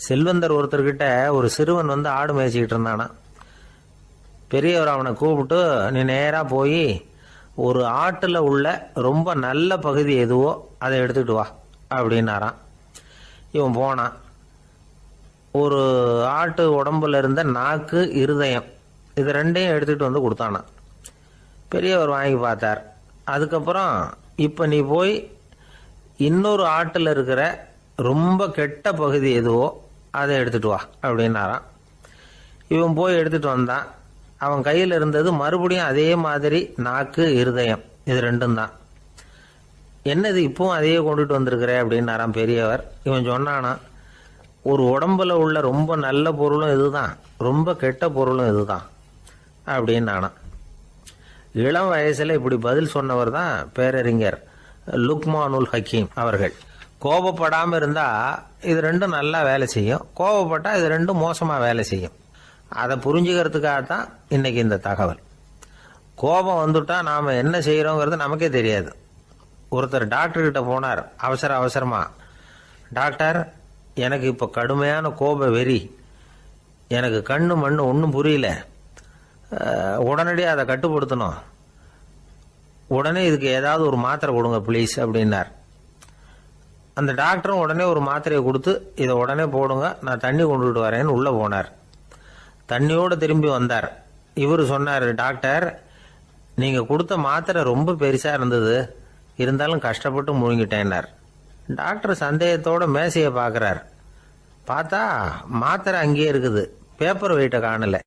செல்வந்தர் ஒருத்தர்கிட்ட ஒரு சிறுவன் வந்து ஆடு மேய்ச்சிக்கிட்டு இருந்தானா. பெரியவர் அவனை கூப்பிட்டு, நீ நேராக போய் ஒரு ஆட்டில் உள்ள ரொம்ப நல்ல பகுதி எதுவோ அதை எடுத்துக்கிட்டு வா அப்படின்னாரான். இவன் போனான். ஒரு ஆட்டு உடம்புல இருந்த நாக்கு, இருதயம், இது ரெண்டையும் எடுத்துகிட்டு வந்து கொடுத்தானான். பெரியவர் வாங்கி பார்த்தார். அதுக்கப்புறம் இப்போ நீ போய் இன்னொரு ஆட்டில் இருக்கிற ரொம்ப கெட்ட பகுதி எதுவோ அதை எடுத்துகிட்டு வா அப்படின்னாரான். இவன் போய் எடுத்துகிட்டு வந்தான். அவன் கையில் இருந்தது மறுபடியும் அதே மாதிரி நாக்கு, இருதயம், இது ரெண்டும் தான். என்னது இப்பவும் அதையே கொண்டுட்டு வந்திருக்கிற அப்படின்னாரான் பெரியவர். இவன் சொன்னானா, ஒரு உடம்புல உள்ள ரொம்ப நல்ல பொருளும் இதுதான், ரொம்ப கெட்ட பொருளும் இதுதான் அப்படின்னானா. இளம் வயசுல இப்படி பதில் சொன்னவர் தான் பேரறிஞர் லுக்மானுல் ஹக்கீம் அவர்கள். கோபப்படாமல் இருந்தா இது ரெண்டும் நல்லா வேலை செய்யும், கோபப்பட்டா இது ரெண்டும் மோசமா வேலை செய்யும். அதை புரிஞ்சுக்கிறதுக்காகத்தான் இன்னைக்கு இந்த தகவல். கோபம் வந்துட்டா நாம என்ன செய்யறோங்கிறது நமக்கே தெரியாது. ஒருத்தர் டாக்டர் கிட்ட போனார் அவசரமா. டாக்டர், எனக்கு இப்போ கடுமையான கோப வெறி, எனக்கு கண்ணு மண்ணு ஒன்றும் புரியல, உடனடியாக அதை கட்டுப்படுத்தணும், உடனே இதுக்கு ஏதாவது ஒரு மாத்திரை கொடுங்க ப்ளீஸ் அப்படின்னார். அந்த டாக்டரும் உடனே ஒரு மாத்திரையை கொடுத்து, இதை உடனே போடுங்க, நான் தண்ணி கொண்டுட்டு வரேன்னு உள்ளே போனார். தண்ணியோடு திரும்பி வந்தார். இவர் சொன்னார், டாக்டர், நீங்கள் கொடுத்த மாத்திரை ரொம்ப பெருசாக இருந்தது, இருந்தாலும் கஷ்டப்பட்டு முழுங்கிட்டேன்னார். டாக்டர் சந்தேகத்தோட மேசையை பார்க்குறார். பார்த்தா மாத்திரை அங்கேயே இருக்குது, பேப்பர் வெயிட்டை காணலை.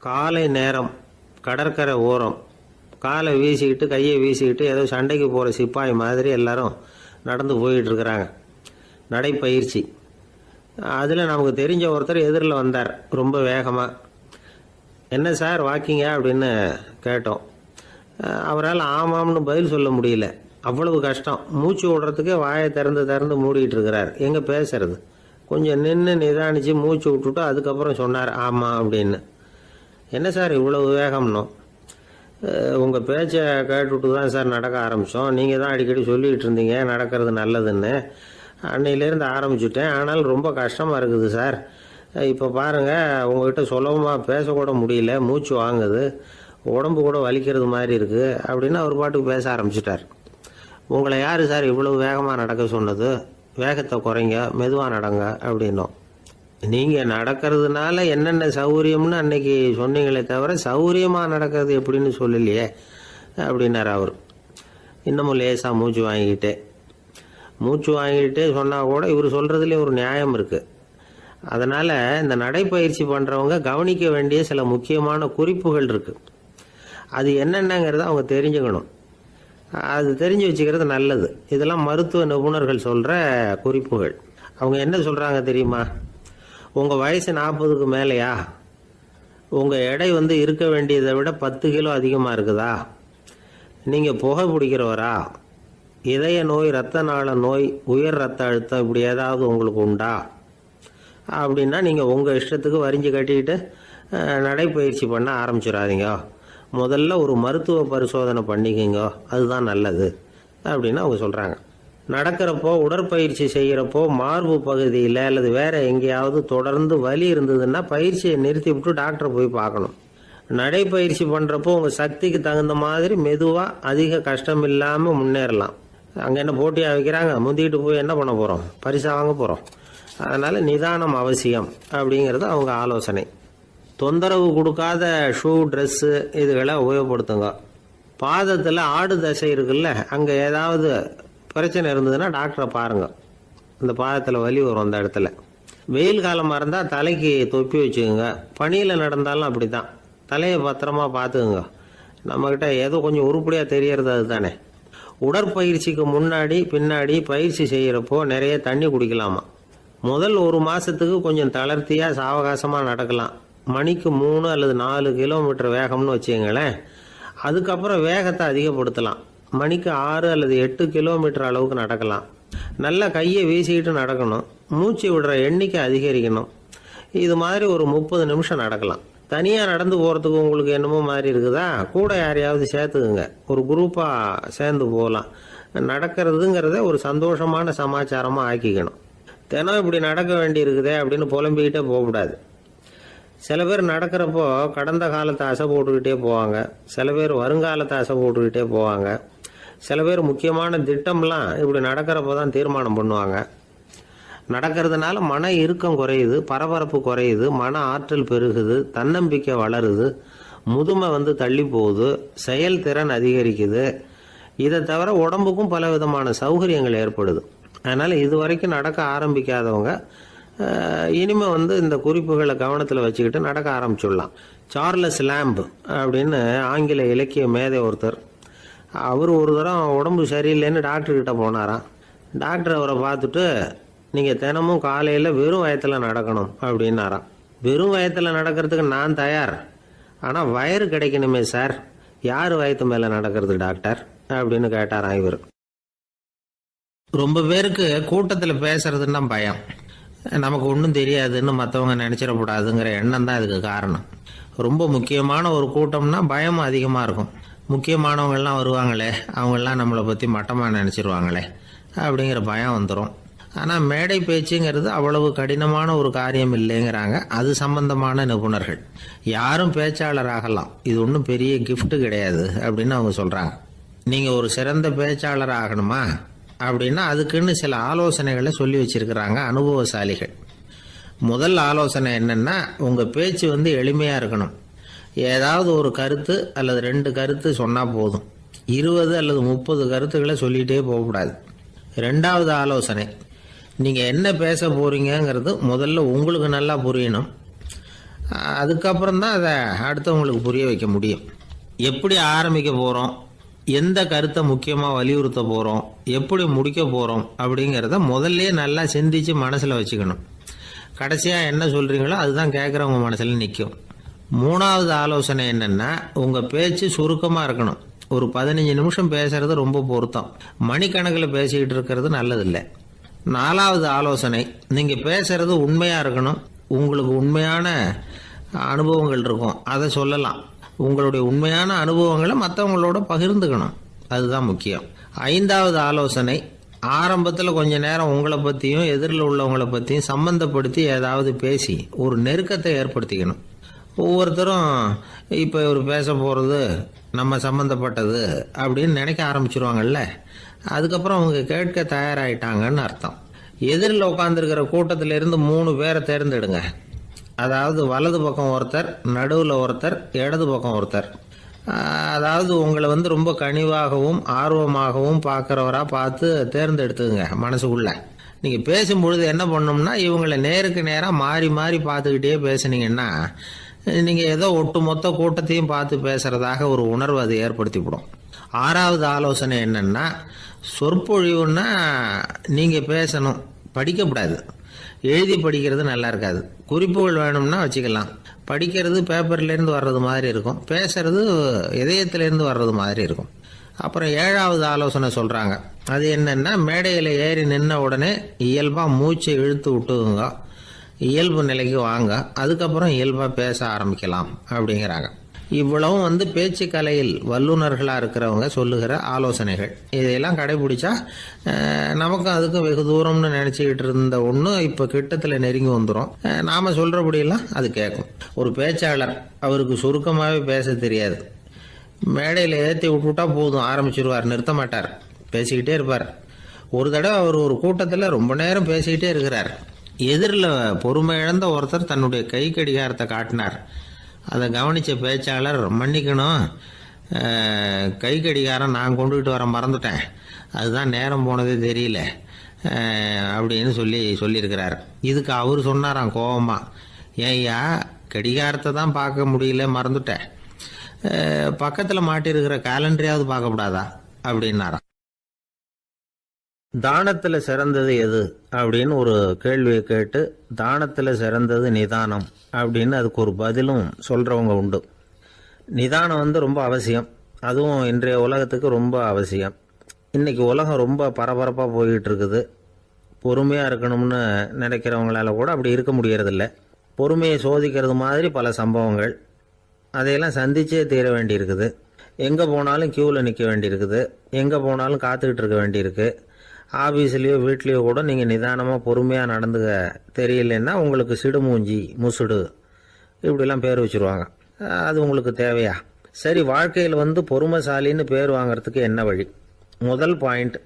காலை நேரம், கடற்கரை ஓரம், காலை வீசிக்கிட்டு கையை வீசிக்கிட்டு ஏதோ சண்டைக்கு போகிற சிப்பாய் மாதிரி எல்லாரும் நடந்து போயிட்டு இருக்கிறாங்க. நடைப்பயிற்சி. அதில் நமக்கு தெரிஞ்ச ஒருத்தர் எதிரில் வந்தார் ரொம்ப வேகமாக. என்ன சார் வாக்கிங்க அப்படின்னு கேட்டோம். அவரால் ஆமாம்னு பதில் சொல்ல முடியல, அவ்வளவு கஷ்டம். மூச்சு விடுறதுக்கே வாயை திறந்து மூடிட்டு இருக்கிறார். எங்கே பேசுறது? கொஞ்சம் நின்று நிதானித்து மூச்சு விட்டுட்டு அதுக்கப்புறம் சொன்னார் ஆமாம் அப்படின்னு. என்ன சார் இவ்வளவு வேகம்னோ? உங்கள் பேச்சை கேட்டுவிட்டு தான் சார் நடக்க ஆரம்பித்தோம். நீங்கள் தான் அடிக்கடி சொல்லிகிட்டு இருந்தீங்க நடக்கிறது நல்லதுன்னு. அன்னையிலேருந்து ஆரம்பிச்சுட்டேன், ஆனால் ரொம்ப கஷ்டமாக இருக்குது சார். இப்போ பாருங்கள், உங்கள்கிட்ட சுலபமாக பேசக்கூட முடியல, மூச்சு வாங்குது, உடம்பு கூட வலிக்கிறது மாதிரி இருக்குது அப்படின்னு அவர் பாட்டுக்கு பேச ஆரம்பிச்சிட்டார். உங்களை யார் சார் இவ்வளவு வேகமாக நடக்க சொன்னது? வேகத்தை குறைங்க, மெதுவாக நடங்க அப்படின்னோம். நீங்கள் நடக்கிறதுனால என்னென்ன சௌகரியம்னு அன்னைக்கு சொன்னீங்களே தவிர சௌகரியமாக நடக்கிறது எப்படின்னு சொல்லலையே அப்படின்னார் அவர். இன்னமும் லேசாக மூச்சு வாங்கிக்கிட்டே சொன்னால் கூட இவர் சொல்கிறதுலேயே ஒரு நியாயம் இருக்குது. அதனால் இந்த நடைப்பயிற்சி பண்ணுறவங்க கவனிக்க வேண்டிய சில முக்கியமான குறிப்புகள் இருக்குது. அது என்னென்னங்கிறத அவங்க தெரிஞ்சுக்கணும். அது தெரிஞ்சு வச்சுக்கிறது நல்லது. இதெல்லாம் மருத்துவ நிபுணர்கள் சொல்கிற குறிப்புகள். அவங்க என்ன சொல்கிறாங்க தெரியுமா? உங்கள் வயசு 40க்கு மேலேயா? உங்கள் எடை வந்து இருக்க வேண்டியதை விட 10 கிலோ அதிகமாக இருக்குதா? நீங்கள் புகை பிடிக்கிறவரா? இதய நோய், இரத்த நாள நோய், உயர் ரத்த அழுத்தம் இப்படி ஏதாவது உங்களுக்கு உண்டா? அப்படின்னா நீங்கள் உங்கள் இஷ்டத்துக்கு வரிஞ்சு கட்டிக்கிட்டு நடைப்பயிற்சி பண்ண ஆரம்பிச்சிடாதீங்க. முதல்ல ஒரு மருத்துவ பரிசோதனை பண்ணிக்கோங்க, அதுதான் நல்லது அப்படின்னு அவங்க சொல்கிறாங்க. நடக்கிறப்போ, உடற்பயிற்சி செய்கிறப்போ மார்பு பகுதியில் அல்லது வேற எங்கேயாவது தொடர்ந்து வலி இருந்ததுன்னா பயிற்சியை நிறுத்தி விட்டு டாக்டரை போய் பார்க்கணும். நடைப்பயிற்சி பண்ணுறப்போ உங்கள் சக்திக்கு தகுந்த மாதிரி மெதுவாக அதிக கஷ்டம் இல்லாமல் முன்னேறலாம். அங்கே என்ன போட்டியாக வைக்கிறாங்க? முந்திக்கிட்டு போய் என்ன பண்ண போகிறோம்? பரிசாக வாங்க போகிறோம். அதனால் நிதானம் அவசியம் அப்படிங்கிறது அவங்க ஆலோசனை. தொந்தரவு கொடுக்காத ஷூ, ட்ரெஸ்ஸு இதுகளை உபயோகப்படுத்துங்க. பாதத்தில் ஆடு தசை இருக்குல்ல, அங்கே ஏதாவது பிரச்சனை இருந்ததுன்னா டாக்டரை பாருங்கள். அந்த பாதத்தில் வலி வரும் அந்த இடத்துல. வெயில் காலமாக இருந்தால் தலைக்கு தொப்பி வச்சுக்கோங்க. பனியில் நடந்தாலும் அப்படி தான், தலையை பத்திரமா பார்த்துக்குங்க. நம்மக்கிட்ட ஏதோ கொஞ்சம் உருப்படியாக தெரியறது அதுதானே. உடற்பயிற்சிக்கு முன்னாடி பின்னாடி பயிற்சி செய்கிறப்போ நிறைய தண்ணி குடிக்கலாமா. முதல் 1 மாதத்துக்கு கொஞ்சம் தளர்த்தியாக சாவகாசமாக நடக்கலாம். மணிக்கு 3 அல்லது 4 கிலோமீட்டர் வேகம்னு வச்சுங்களேன். அதுக்கப்புறம் வேகத்தை அதிகப்படுத்தலாம். மணிக்கு 6 அல்லது 8 கிலோமீட்டர் அளவுக்கு நடக்கலாம். நல்லா கையை வீசிக்கிட்டு நடக்கணும். மூச்சு விடுற எண்ணிக்கை அதிகரிக்கணும். இது மாதிரி ஒரு 30 நிமிஷம் நடக்கலாம். தனியாக நடந்து போகிறதுக்கு உங்களுக்கு என்னமோ மாதிரி இருக்குதா? கூட யாரையாவது சேர்த்துக்குங்க, ஒரு குரூப்பாக சேர்ந்து போகலாம். நடக்கிறதுங்கிறத ஒரு சந்தோஷமான சமாச்சாரமாக ஆக்கிக்கணும். தினம் இப்படி நடக்க வேண்டி இருக்குதே அப்படின்னு புலம்பிக்கிட்டே போகக்கூடாது. சில பேர் நடக்கிறப்போ கடந்த காலத்தை அசை போட்டுக்கிட்டே போவாங்க, சில பேர் வருங்காலத்தை அசை போட்டுக்கிட்டே போவாங்க, சில பேர் முக்கியமான திட்டம்லாம் இப்படி நடக்கிறப்போ தான் தீர்மானம் பண்ணுவாங்க. நடக்கிறதுனால மன இறுக்கம் குறையுது, பரபரப்பு குறையுது, மன ஆற்றல் பெருகுது, தன்னம்பிக்கை வளருது, முதுமை தள்ளி போகுது, செயல்திறன் அதிகரிக்குது. இதை தவிர உடம்புக்கும் பல விதமான சௌகரியங்கள் ஏற்படுது. அதனால் இது வரைக்கும் நடக்க ஆரம்பிக்காதவங்க இனிமே இந்த குறிப்புகளை கவனத்தில் வச்சுக்கிட்டு நடக்க ஆரம்பிச்சுடலாம். சார்லஸ் லேம்ப் அப்படின்னு ஆங்கில இலக்கிய மேதை ஒருத்தர், அவர் ஒரு தரம் உடம்பு சரியில்லைன்னு டாக்டர்கிட்ட போனாராம். டாக்டர் அவரை பார்த்துட்டு, நீங்கள் தினமும் காலையில் வெறும் வயத்தில் நடக்கணும் அப்படின்னாராம். வெறும் வயத்தில் நடக்கிறதுக்கு நான் தயார், ஆனால் வயிறு கிடைக்கணுமே சார், யார் வயத்து மேலே நடக்கிறது டாக்டர் அப்படின்னு கேட்டாராம் இவர். ரொம்ப பேருக்கு கூட்டத்தில் பேசுறதுன்னா பயம். நமக்கு ஒன்றும் தெரியாதுன்னு மற்றவங்க நினச்சிடக்கூடாதுங்கிற எண்ணம் தான் இதுக்கு காரணம். ரொம்ப முக்கியமான ஒரு கூட்டம்னா பயம் அதிகமாக இருக்கும். முக்கியமானவங்கள்லாம் வருவாங்களே, அவங்கெல்லாம் நம்மளை பற்றி மட்டமாக நினச்சிருவாங்களே அப்படிங்கிற பயம் வந்துடும். ஆனால் மேடை பேச்சுங்கிறது அவ்வளவு கடினமான ஒரு காரியம் இல்லைங்கிறாங்க அது சம்பந்தமான நிபுணர்கள். யாரும் பேச்சாளர் ஆகலாம், இது ஒன்றும் பெரிய கிஃப்ட் கிடையாது அப்படின்னு அவங்க சொல்கிறாங்க. நீங்கள் ஒரு சிறந்த பேச்சாளர் ஆகணுமா அப்படின்னா அதுக்குன்னு சில ஆலோசனைகளை சொல்லி வச்சிருக்கிறாங்க அனுபவசாலிகள். முதல் ஆலோசனை என்னன்னா, உங்கள் பேச்சு எளிமையாக இருக்கணும். ஏதாவது ஒரு கருத்து அல்லது 2 கருத்து சொன்னால் போதும். 20 அல்லது 30 கருத்துக்களை சொல்லிகிட்டே போகக்கூடாது. 2வது ஆலோசனை, நீங்கள் என்ன பேச போகிறீங்கிறது முதல்ல உங்களுக்கு நல்லா புரியணும். அதுக்கப்புறம் தான் அதை அடுத்தவங்களுக்கு புரிய வைக்க முடியும். எப்படி ஆரம்பிக்க போகிறோம், எந்த கருத்தை முக்கியமாக வலியுறுத்த போகிறோம், எப்படி முடிக்க போகிறோம் அப்படிங்கிறத முதல்ல நல்லா சிந்திச்சு மனசில் வச்சுக்கணும். கடைசியாக என்ன சொல்கிறீங்களோ அதுதான் கேட்குறவங்க மனசில் நிற்கும். 3வது ஆலோசனை என்னென்னா, உங்கள் பேச்சு சுருக்கமாக இருக்கணும். ஒரு 15 நிமிஷம் பேசுறது ரொம்ப பொருத்தம். மணிக்கணக்கில் பேசிக்கிட்டு இருக்கிறது நல்லதில்லை. 4வது ஆலோசனை, நீங்கள் பேசுறது உண்மையாக இருக்கணும். உங்களுக்கு உண்மையான அனுபவங்கள் இருக்கும், அதை சொல்லலாம். உங்களுடைய உண்மையான அனுபவங்களை மற்றவங்களோட பகிர்ந்துக்கணும், அதுதான் முக்கியம். 5வது ஆலோசனை, ஆரம்பத்தில் கொஞ்ச நேரம் உங்களை பற்றியும் எதிரில் உள்ளவங்களை பற்றியும் சம்பந்தப்படுத்தி ஏதாவது பேசி ஒரு நெருக்கத்தை ஏற்படுத்திக்கணும். ஒவ்வொருத்தரும் இப்போ இவர் பேச போகிறது நம்ம சம்மந்தப்பட்டது அப்படின்னு நினைக்க ஆரம்பிச்சிருவாங்கல்ல, அதுக்கப்புறம் அவங்க கேட்க தயாராகிட்டாங்கன்னு அர்த்தம். எதிரில் உட்காந்துருக்கிற கூட்டத்திலிருந்து 3 பேரை தேர்ந்தெடுங்க. அதாவது வலது பக்கம் ஒருத்தர், நடுவில் ஒருத்தர், இடது பக்கம் ஒருத்தர். அதாவது உங்களை ரொம்ப கனிவாகவும் ஆர்வமாகவும் பார்க்குறவராக பார்த்து தேர்ந்தெடுத்துங்க மனசுக்குள்ள. நீங்கள் பேசும்பொழுது என்ன பண்ணணும்னா, இவங்களை நேருக்கு நேராக மாறி மாறி பார்த்துக்கிட்டே பேசுனீங்கன்னா நீங்கள் ஏதோ ஒட்டுமொத்த கூட்டத்தையும் பார்த்து பேசுகிறதாக ஒரு உணர்வு அது ஏற்படுத்திவிடும். 6வது ஆலோசனை என்னென்னா, சொற்பொழிவுன்னா நீங்கள் பேசணும், படிக்கக்கூடாது. எழுதி படிக்கிறது நல்லா இருக்காது. குறிப்புகள் வேணும்னா வச்சுக்கலாம். படிக்கிறது பேப்பர்லேருந்து வர்றது மாதிரி இருக்கும், பேசுறது இதயத்திலேருந்து வர்றது மாதிரி இருக்கும். அப்புறம் 7வது ஆலோசனை சொல்கிறாங்க, அது என்னென்னா, மேடையில் ஏறி நின்ன உடனே இயல்பாக மூச்சை இழுத்து விட்டுங்க, இயல்பு நிலைக்கு வாங்க, அதுக்கப்புறம் இயல்பாக பேச ஆரம்பிக்கலாம் அப்படிங்கிறாங்க. இவ்வளவும் பேச்சு கலையில் வல்லுநர்களாக இருக்கிறவங்க சொல்லுகிற ஆலோசனைகள். இதையெல்லாம் கடைபிடிச்சா நமக்கும் அதுக்கும் வெகு தூரம்னு நினச்சிக்கிட்டு இருந்த ஒன்று இப்போ கிட்டத்தில் நெருங்கி வந்துடும். நாம் சொல்கிறபடியெல்லாம் அது கேட்கும். ஒரு பேச்சாளர், அவருக்கு சுருக்கமாகவே பேச தெரியாது. மேடையில் ஏற்றி விட்டுவிட்டா போதும், ஆரம்பிச்சிருவார், நிறுத்த மாட்டார், பேசிக்கிட்டே இருப்பார். ஒரு தடவை அவர் ஒரு கூட்டத்தில் ரொம்ப நேரம் பேசிக்கிட்டே இருக்கிறார். எதிரில் பொறுமை இழந்த ஒருத்தர் தன்னுடைய கை கடிகாரத்தை காட்டினார். அதை கவனித்த பேச்சாளர், மன்னிக்கணும், கை கடிகாரம் நான் கொண்டுகிட்டு வர மறந்துட்டேன், அதுதான் நேரம் போனதே தெரியல அப்படின்னு சொல்லியிருக்கிறார். இதுக்கு அவர் சொன்னாராம் கோபமா, ஏய்யா கடிகாரத்தை தான் பார்க்க முடியல, மறந்துட்டேன், பக்கத்தில் மாட்டிருக்கிற கேலண்டரையாவது பார்க்கக்கூடாதா அப்படின்னாராம். தானத்தில் சிறந்தது எது அப்படின்னு ஒரு கேள்வியை கேட்டு, தானத்தில் சிறந்தது நிதானம் அப்படின்னு அதுக்கு ஒரு பதிலும் சொல்கிறவங்க உண்டு. நிதானம் ரொம்ப அவசியம், அதுவும் இன்றைய உலகத்துக்கு ரொம்ப அவசியம். இன்றைக்கி உலகம் ரொம்ப பரபரப்பாக போய்கிட்டு இருக்குது. பொறுமையாக இருக்கணும்னு நினைக்கிறவங்களால கூட அப்படி இருக்க முடியறதில்ல. பொறுமையை சோதிக்கிறது மாதிரி பல சம்பவங்கள், அதையெல்லாம் சந்திச்சே தீர வேண்டியிருக்குது. எங்கே போனாலும் க்யூவில் நிற்க வேண்டியிருக்குது, எங்கே போனாலும் காத்துக்கிட்டு இருக்க வேண்டியிருக்கு. ஆஃபீஸ்லேயோ வீட்லேயோ கூட நீங்கள் நிதானமாக பொறுமையாக நடந்துக்க தெரியலன்னா உங்களுக்கு சிடுமூஞ்சி, முசுடு இப்படிலாம் பேர் வச்சுருவாங்க. அது உங்களுக்கு தேவையா? சரி, வாழ்க்கையில் பொறுமைசாலின்னு பேர் வாங்கிறதுக்கு என்ன வழி? முதல் பாயிண்ட்,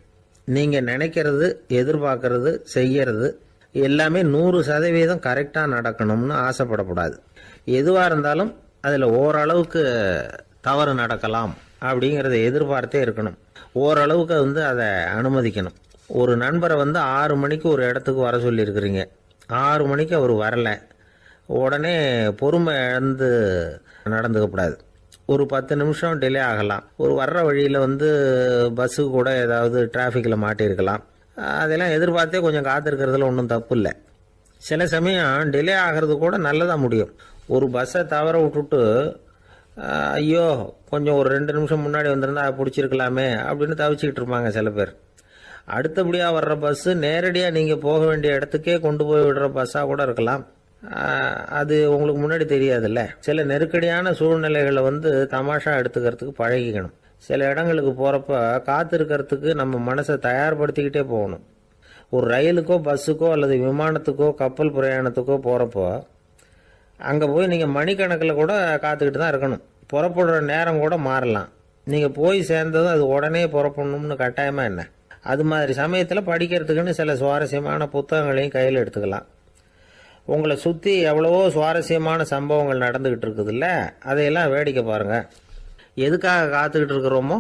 நீங்கள் நினைக்கிறது, எதிர்பார்க்கறது, செய்கிறது எல்லாமே 100% கரெக்டாக நடக்கணும்னு ஆசைப்படக்கூடாது. எதுவாக இருந்தாலும் அதில் ஓரளவுக்கு தவறு நடக்கலாம் அப்படிங்கிறத எதிர்பார்த்தே இருக்கணும். ஓரளவுக்கு அதை அனுமதிக்கணும். ஒரு நண்பரை 6 மணிக்கு ஒரு இடத்துக்கு வர சொல்லியிருக்கிறீங்க. 6 மணிக்கு அவர் வரலை, உடனே பொறுமை இழந்து நடந்துக்கக்கூடாது. ஒரு 10 நிமிஷம் டிலே ஆகலாம். ஒரு வர்ற வழியில் பஸ்ஸு கூட ஏதாவது டிராஃபிக்கில் மாட்டியிருக்கலாம். அதெல்லாம் எதிர்பார்த்தே கொஞ்சம் காத்திருக்கிறதுல ஒன்றும் தப்பு இல்லை. சில சமயம் டிலே ஆகிறது கூட நல்லதாக முடியும். ஒரு பஸ்ஸை தவற விட்டுட்டு ஐயோ கொஞ்சம் ஒரு 2 நிமிஷம் முன்னாடி வந்திருந்தா பிடிச்சிருக்கலாமே அப்படின்னு தவிச்சிக்கிட்டு இருப்பாங்க சில பேர். அடுத்தபடியாக வர்ற பஸ்ஸு நேரடியாக நீங்கள் போக வேண்டிய இடத்துக்கே கொண்டு போய் விடுற பஸ்ஸாக கூட இருக்கலாம். அது உங்களுக்கு முன்னாடி தெரியாதுல்ல. சில நெருக்கடியான சூழ்நிலைகளை தமாஷா எடுத்துக்கிறதுக்கு பழகிக்கணும். சில இடங்களுக்கு போகிறப்ப காத்திருக்கிறதுக்கு நம்ம மனசை தயார்படுத்திக்கிட்டே போகணும். ஒரு ரயிலுக்கோ பஸ்ஸுக்கோ அல்லது விமானத்துக்கோ கப்பல் பிரயாணத்துக்கோ போகிறப்போ அங்கே போய் நீங்கள் மணிக்கணக்கில் கூட காத்துக்கிட்டு தான் இருக்கணும். புறப்படுற நேரம் கூட மாறலாம். நீங்கள் போய் சேர்ந்ததும் அது உடனே புறப்படணும்னு கட்டாயமாக என்ன? அது மாதிரி சமயத்தில் படிக்கிறதுக்குன்னு சில சுவாரஸ்யமான புத்தகங்களையும் கையில் எடுத்துக்கலாம். உங்களை சுற்றி எவ்வளவோ சுவாரஸ்யமான சம்பவங்கள் நடந்துக்கிட்டு இருக்குதுல்ல, அதையெல்லாம் வேடிக்கை பாருங்கள். எதுக்காக காத்துக்கிட்டு இருக்கிறோமோ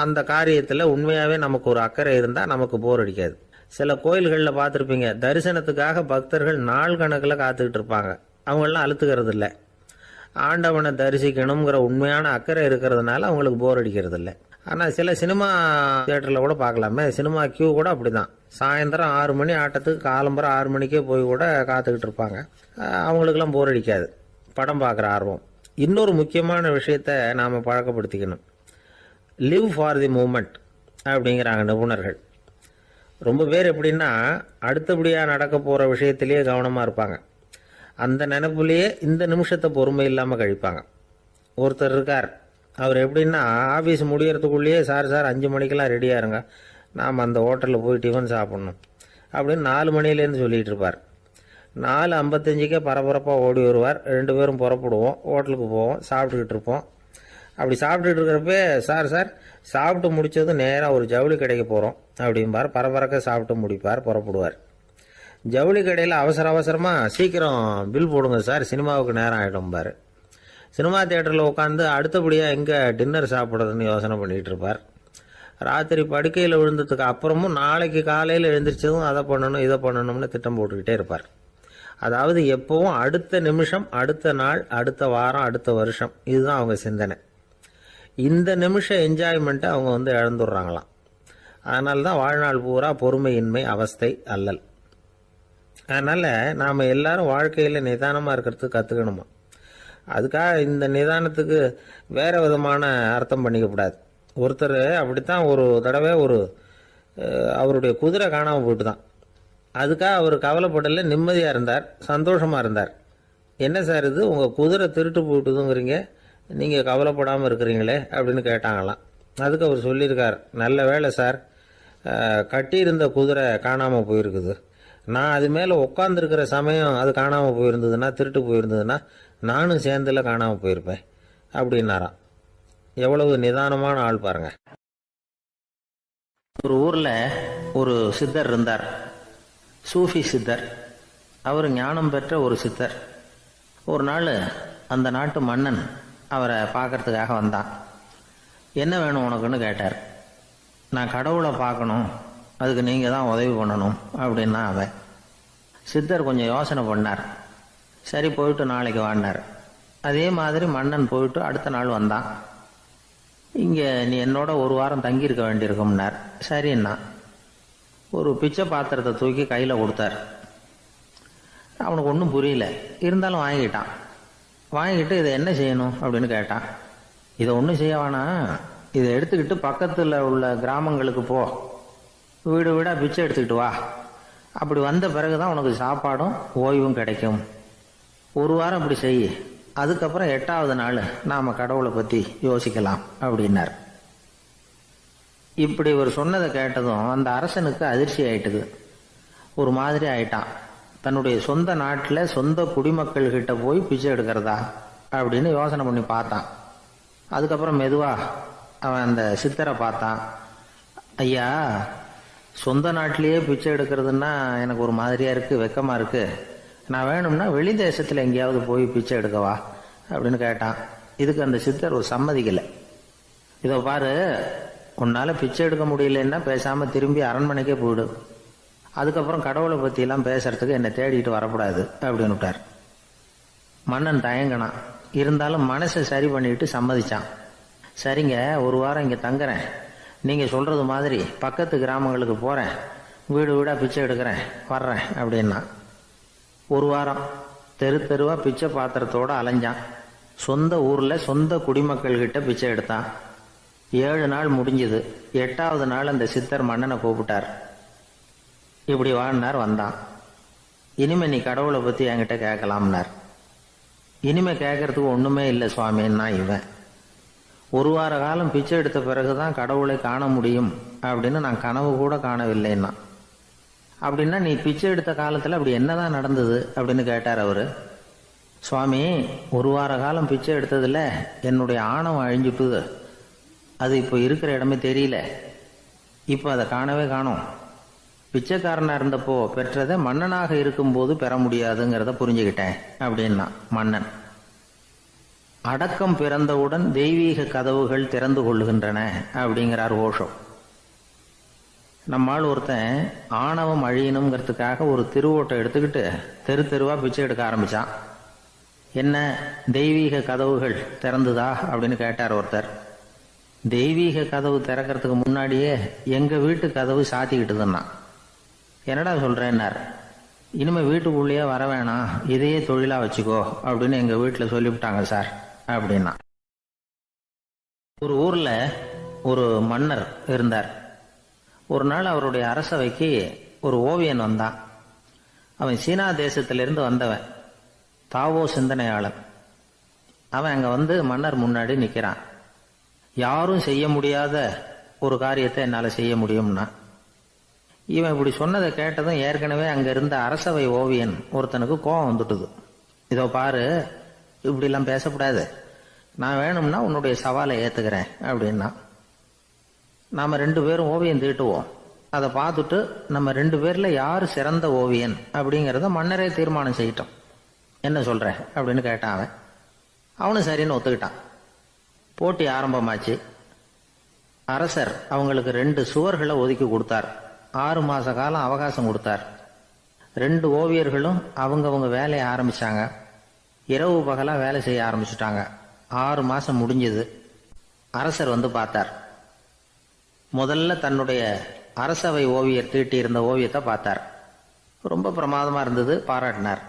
அந்த காரியத்தில் உண்மையாகவே நமக்கு ஒரு அக்கறை இருந்தால் நமக்கு போர் அடிக்காது. சில கோயில்களில் பார்த்துருப்பீங்க, தரிசனத்துக்காக பக்தர்கள் நாள் கணக்கில் காத்துக்கிட்டு இருப்பாங்க. அவங்களெலாம் அழுத்துக்கிறது இல்லை. ஆண்டவனை தரிசிக்கணுங்கிற உண்மையான அக்கறை இருக்கிறதுனால அவங்களுக்கு போர் அடிக்கிறது இல்லை. ஆனால் சில சினிமா தியேட்டரில் கூட பார்க்கலாமே, சினிமா கியூ கூட அப்படி தான். சாயந்தரம் 6 மணி ஆட்டத்துக்கு காலம்பரம் 6 மணிக்கே போய் கூட காத்துக்கிட்டு இருப்பாங்க. அவங்களுக்கெல்லாம் போர் அடிக்காது, படம் பார்க்குற ஆர்வம். இன்னொரு முக்கியமான விஷயத்தை நாம் பழக்கப்படுத்திக்கணும். லிவ் ஃபார் தி மூமெண்ட் அப்படிங்கிறாங்க நிபுணர்கள். ரொம்ப பேர் எப்படின்னா அடுத்தபடியாக நடக்க போகிற விஷயத்திலேயே கவனமாக இருப்பாங்க. அந்த நினைப்புலேயே இந்த நிமிஷத்தை பொறுமை இல்லாமல் கழிப்பாங்க. ஒருத்தர் இருக்கார், அவர் எப்படின்னா ஆஃபீஸ் முடியறதுக்குள்ளேயே சார் 5 மணிக்கெல்லாம் ரெடியாக இருங்க, நாம் அந்த ஹோட்டலில் போய் டிஃபன் சாப்பிட்ணும் அப்படின்னு 4 மணிலேருந்து சொல்லிகிட்டு இருப்பார். 4:55 பரபரப்பாக ஓடி வருவார். 2 பேரும் புறப்படுவோம், ஹோட்டலுக்கு போவோம், சாப்பிட்டுக்கிட்டு இருப்போம். அப்படி சாப்பிட்டுட்டு இருக்கிறப்ப சார் சாப்பிட்டு முடித்ததும் நேராக ஒரு ஜவுளி கடைக்கு போகிறோம் அப்படிம்பார். பரபரக்க சாப்பிட்டு முடிப்பார், புறப்படுவார். ஜவுளி கடையில் அவசரமாக சீக்கிரம் பில் போடுங்க சார், சினிமாவுக்கு நேரம் ஆகிடும்பார். சினிமா தியேட்டரில் உட்காந்து அடுத்தபடியாக எங்கே டின்னர் சாப்பிட்றதுன்னு யோசனை பண்ணிகிட்டு இருப்பார். ராத்திரி படுக்கையில் விழுந்ததுக்கு அப்புறமும் நாளைக்கு காலையில் எழுந்திரிச்சதும் அதை பண்ணணும் இதை பண்ணணும்னு திட்டம் போட்டுக்கிட்டே இருப்பார். அதாவது எப்பவும் அடுத்த நிமிஷம், அடுத்த நாள், அடுத்த வாரம், அடுத்த வருஷம், இதுதான் அவங்க சிந்தனை. இந்த நிமிஷம் என்ஜாய்மெண்ட்டை அவங்க இழந்துடுறாங்களாம். அதனால தான் வாழ்நாள் பூரா பொறுமையின்மை, அவஸ்தை, அல்லல். அதனால் நாம் எல்லாரும் வாழ்க்கையில் நிதானமாக இருக்கிறதுக்கு கற்றுக்கணுமா. அதுக்காக இந்த நிதானத்துக்கு வேறு விதமான அர்த்தம் பண்ணிக்கக்கூடாது. ஒருத்தர் அப்படித்தான் ஒரு தடவை அவருடைய குதிரை காணாமல் போயிட்டு தான். அதுக்காக அவர் கவலைப்படலை, நிம்மதியாக இருந்தார், சந்தோஷமாக இருந்தார். என்ன சார் இது, உங்கள் குதிரை திருட்டு போயிட்டுதுங்கிறீங்க, நீங்கள் கவலைப்படாமல் இருக்கிறீங்களே அப்படின்னு கேட்டாங்களாம். அதுக்கு அவர் சொல்லியிருக்கார், நல்ல வேலை சார், கட்டியிருந்த குதிரை காணாமல் போயிருக்குது. நான் அது மேலே உட்காந்துருக்கிற சமயம் அது காணாமல் போயிருந்ததுன்னா, திருட்டு போயிருந்ததுன்னா நானும் சேர்ந்துல காணாமல் போயிருப்பேன் அப்படின்னாராம். எவ்வளவு நிதானமான ஆள் பாருங்க. ஒரு ஊரில் ஒரு சித்தர் இருந்தார், சூஃபி சித்தர். அவர் ஞானம் பெற்ற ஒரு சித்தர். ஒரு நாள் அந்த நாட்டு மன்னன் அவரை பார்க்கறதுக்காக வந்தான். என்ன வேணும் உனக்குன்னு கேட்டார். நான் கடவுளை பார்க்கணும், அதுக்கு நீங்கள் தான் உதவி பண்ணணும் அப்படின்னா அவன். சித்தர் கொஞ்சம் யோசனை பண்ணார். சரி, போயிட்டு நாளைக்கு வாடினார். அதே மாதிரி மன்னன் போயிட்டு அடுத்த நாள் வந்தான். இங்கே நீ என்னோட ஒரு வாரம் தங்கியிருக்க வேண்டியிருக்கும்னார். சரின்னா ஒரு பிச்சை பாத்திரத்தை தூக்கி கையில் கொடுத்தார். அவனுக்கு ஒன்றும் புரியல, இருந்தாலும் வாங்கிட்டான். வாங்கிட்டு இதை என்ன செய்யணும் அப்படின்னு கேட்டான். இதை ஒன்றும் செய்ய வேணாம், இதை எடுத்துக்கிட்டு பக்கத்தில் உள்ள கிராமங்களுக்கு போ, வீடு வீடாக பிச்சை எடுத்துக்கிட்டு வா. அப்படி வந்த பிறகு தான் உனக்கு சாப்பாடும் ஓய்வும் கிடைக்கும். ஒரு வாரம் அப்படி செய், அதுக்கப்புறம் 8வது நாள் நாம் கடவுளை பற்றி யோசிக்கலாம் அப்படின்னார். இப்படி இவர் சொன்னதை கேட்டதும் அந்த அரசனுக்கு அதிர்ச்சி ஆயிட்டுது. ஒரு மாதிரி ஆயிட்டான். தன்னுடைய சொந்த நாட்டில் சொந்த குடிமக்கள் கிட்ட போய் பிச்சை எடுக்கிறதா அப்படின்னு யோசனை பண்ணி பார்த்தான். அதுக்கப்புறம் மெதுவா அவன் அந்த சித்தரை பார்த்தான். ஐயா, சொந்த நாட்டிலேயே பிச்சை எடுக்கிறதுன்னா எனக்கு ஒரு மாதிரியா இருக்கு, வெக்கமா இருக்கு. நான் வேணும்னா வெளி தேசத்துல எங்கேயாவது போய் பிச்சை எடுக்கவா அப்படின்னு கேட்டான். இதுக்கு அந்த சித்தர் ஒரு சம்மதிக்கலை. இதோ பாரு, உன்னால பிச்சை எடுக்க முடியலன்னா பேசாம திரும்பி அரண்மனைக்கே போயிடு. அதுக்கப்புறம் கடவுளை பத்தி எல்லாம் பேசுறதுக்கு என்னை தேடிட்டு வரக்கூடாது அப்படின்னு விட்டார். மன்னன் தயங்கினான். இருந்தாலும் மனசை சரி பண்ணிட்டு சம்மதிச்சான். சரிங்க, ஒரு வாரம் இங்க தங்குறேன். நீங்க சொல்றது மாதிரி பக்கத்து கிராமங்களுக்கு போறேன், வீடு வீடா பிச்சை எடுக்கிறேன், வர்றேன் அப்படின்னா. ஒரு வாரம் தெரு தெருவா பிச்சை பாத்திரத்தோட அலைஞ்சான். சொந்த ஊர்ல சொந்த குடிமக்கள் கிட்ட பிச்சை எடுத்தான். 7 நாள் முடிஞ்சது. 8வது நாள் அந்த சித்தர் மன்னனை கூப்பிட்டார். இப்படி வாழ்னார். வந்தான். இனிமே நீ கடவுளை பத்தி என்கிட்ட கேட்கலாம்னார். இனிமே கேட்கறதுக்கு ஒண்ணுமே இல்லை சுவாமின்னா இவன். ஒரு வார காலம் பிச்சை எடுத்த பிறகுதான் கடவுளை காண முடியும் அப்படின்னு நான் கனவு கூட காணவில்லைன்னா. அப்படின்னா நீ பிச்சை எடுத்த காலத்துல அப்படி என்னதான் நடந்தது அப்படின்னு கேட்டார் அவரு. சுவாமி, ஒரு வார காலம் பிச்சை எடுத்ததுல என்னுடைய ஆணவம் அழிஞ்சுட்டுது. அது இப்போ இருக்கிற இடமே தெரியல. இப்போ அதை காணவே காணோம். பிச்சைக்காரனா இருந்தப்போ பெற்றதை மன்னனாக இருக்கும்போது பெற முடியாதுங்கிறத புரிஞ்சுக்கிட்டேன் அப்படின்னா மன்னன். அடக்கம் பிறந்தவுடன் தெய்வீக கதவுகள் திறந்து கொள்ளுகின்றன அப்படிங்கிறார் ஓஷோ. நம்மால் ஒருத்தன் ஆணவம் அழியணுங்கிறதுக்காக ஒரு திருவோட்டை எடுத்துக்கிட்டு தெரு தெருவா பிச்சை எடுக்க ஆரம்பிச்சான். என்ன, தெய்வீக கதவுகள் திறந்துதா அப்படின்னு கேட்டார் ஒருத்தர். தெய்வீக கதவு திறக்கிறதுக்கு முன்னாடியே எங்க வீட்டு கதவு சாத்திக்கிட்டுதுன்னா. என்னடா சொல்றேன்னார். இனிமே வீட்டுக்குள்ளேயே வர வேணாம், இதையே தொழிலா வச்சுக்கோ அப்படின்னு எங்க வீட்டுல சொல்லிவிட்டாங்க சார் அப்படின்னா. ஒரு ஊர்ல ஒரு மன்னர் இருந்தார். ஒரு நாள் அவருடைய அரசவைக்கு ஒரு ஓவியன் வந்தான். அவன் சீனா தேசத்திலிருந்து வந்தவன், தாவோ சிந்தனையாளன். அவன் அங்க வந்து மன்னர் முன்னாடி நிக்கிறான். யாரும் செய்ய முடியாத ஒரு காரியத்தை என்னால செய்ய முடியும்னா. இவன் இப்படி சொன்னதை கேட்டதும் ஏற்கனவே அங்க இருந்த அரசவை ஓவியன் ஒருத்தனுக்கு கோபம் வந்துட்டுது. இதோ பாரு, இப்படி எல்லாம் பேசக்கூடாது. நான் வேணும்னா உன்னுடைய சவாலை ஏத்துக்கிறேன் அப்படின்னா. நாம 2 பேரும் ஓவியம் தீட்டுவோம். அதை பார்த்துட்டு நம்ம 2 பேர்ல யாரு சிறந்த ஓவியன் அப்படிங்கறத மன்னரே தீர்மானம் செய்யட்டும். என்ன சொல்ற அப்படின்னு கேட்டான் அவன். அவனும் சரின்னு ஒத்துக்கிட்டான். போட்டி ஆரம்பமாச்சு. அரசர் அவங்களுக்கு 2 சுவர்களை ஒதுக்கி கொடுத்தார். 6 மாச காலம் அவகாசம் கொடுத்தார். 2 ஓவியர்களும் அவங்கவங்க வேலையை ஆரம்பிச்சாங்க. இரவு பகலா வேலை செய்ய ஆரம்பிச்சுட்டாங்க. 6 மாசம் முடிஞ்சது. அரசர் வந்து பார்த்தார். முதல்ல தன்னுடைய அரசவை ஓவியர் தீட்டி இருந்த ஓவியத்தை பார்த்தார். ரொம்ப பிரமாதமா இருந்தது, பாராட்டினார்.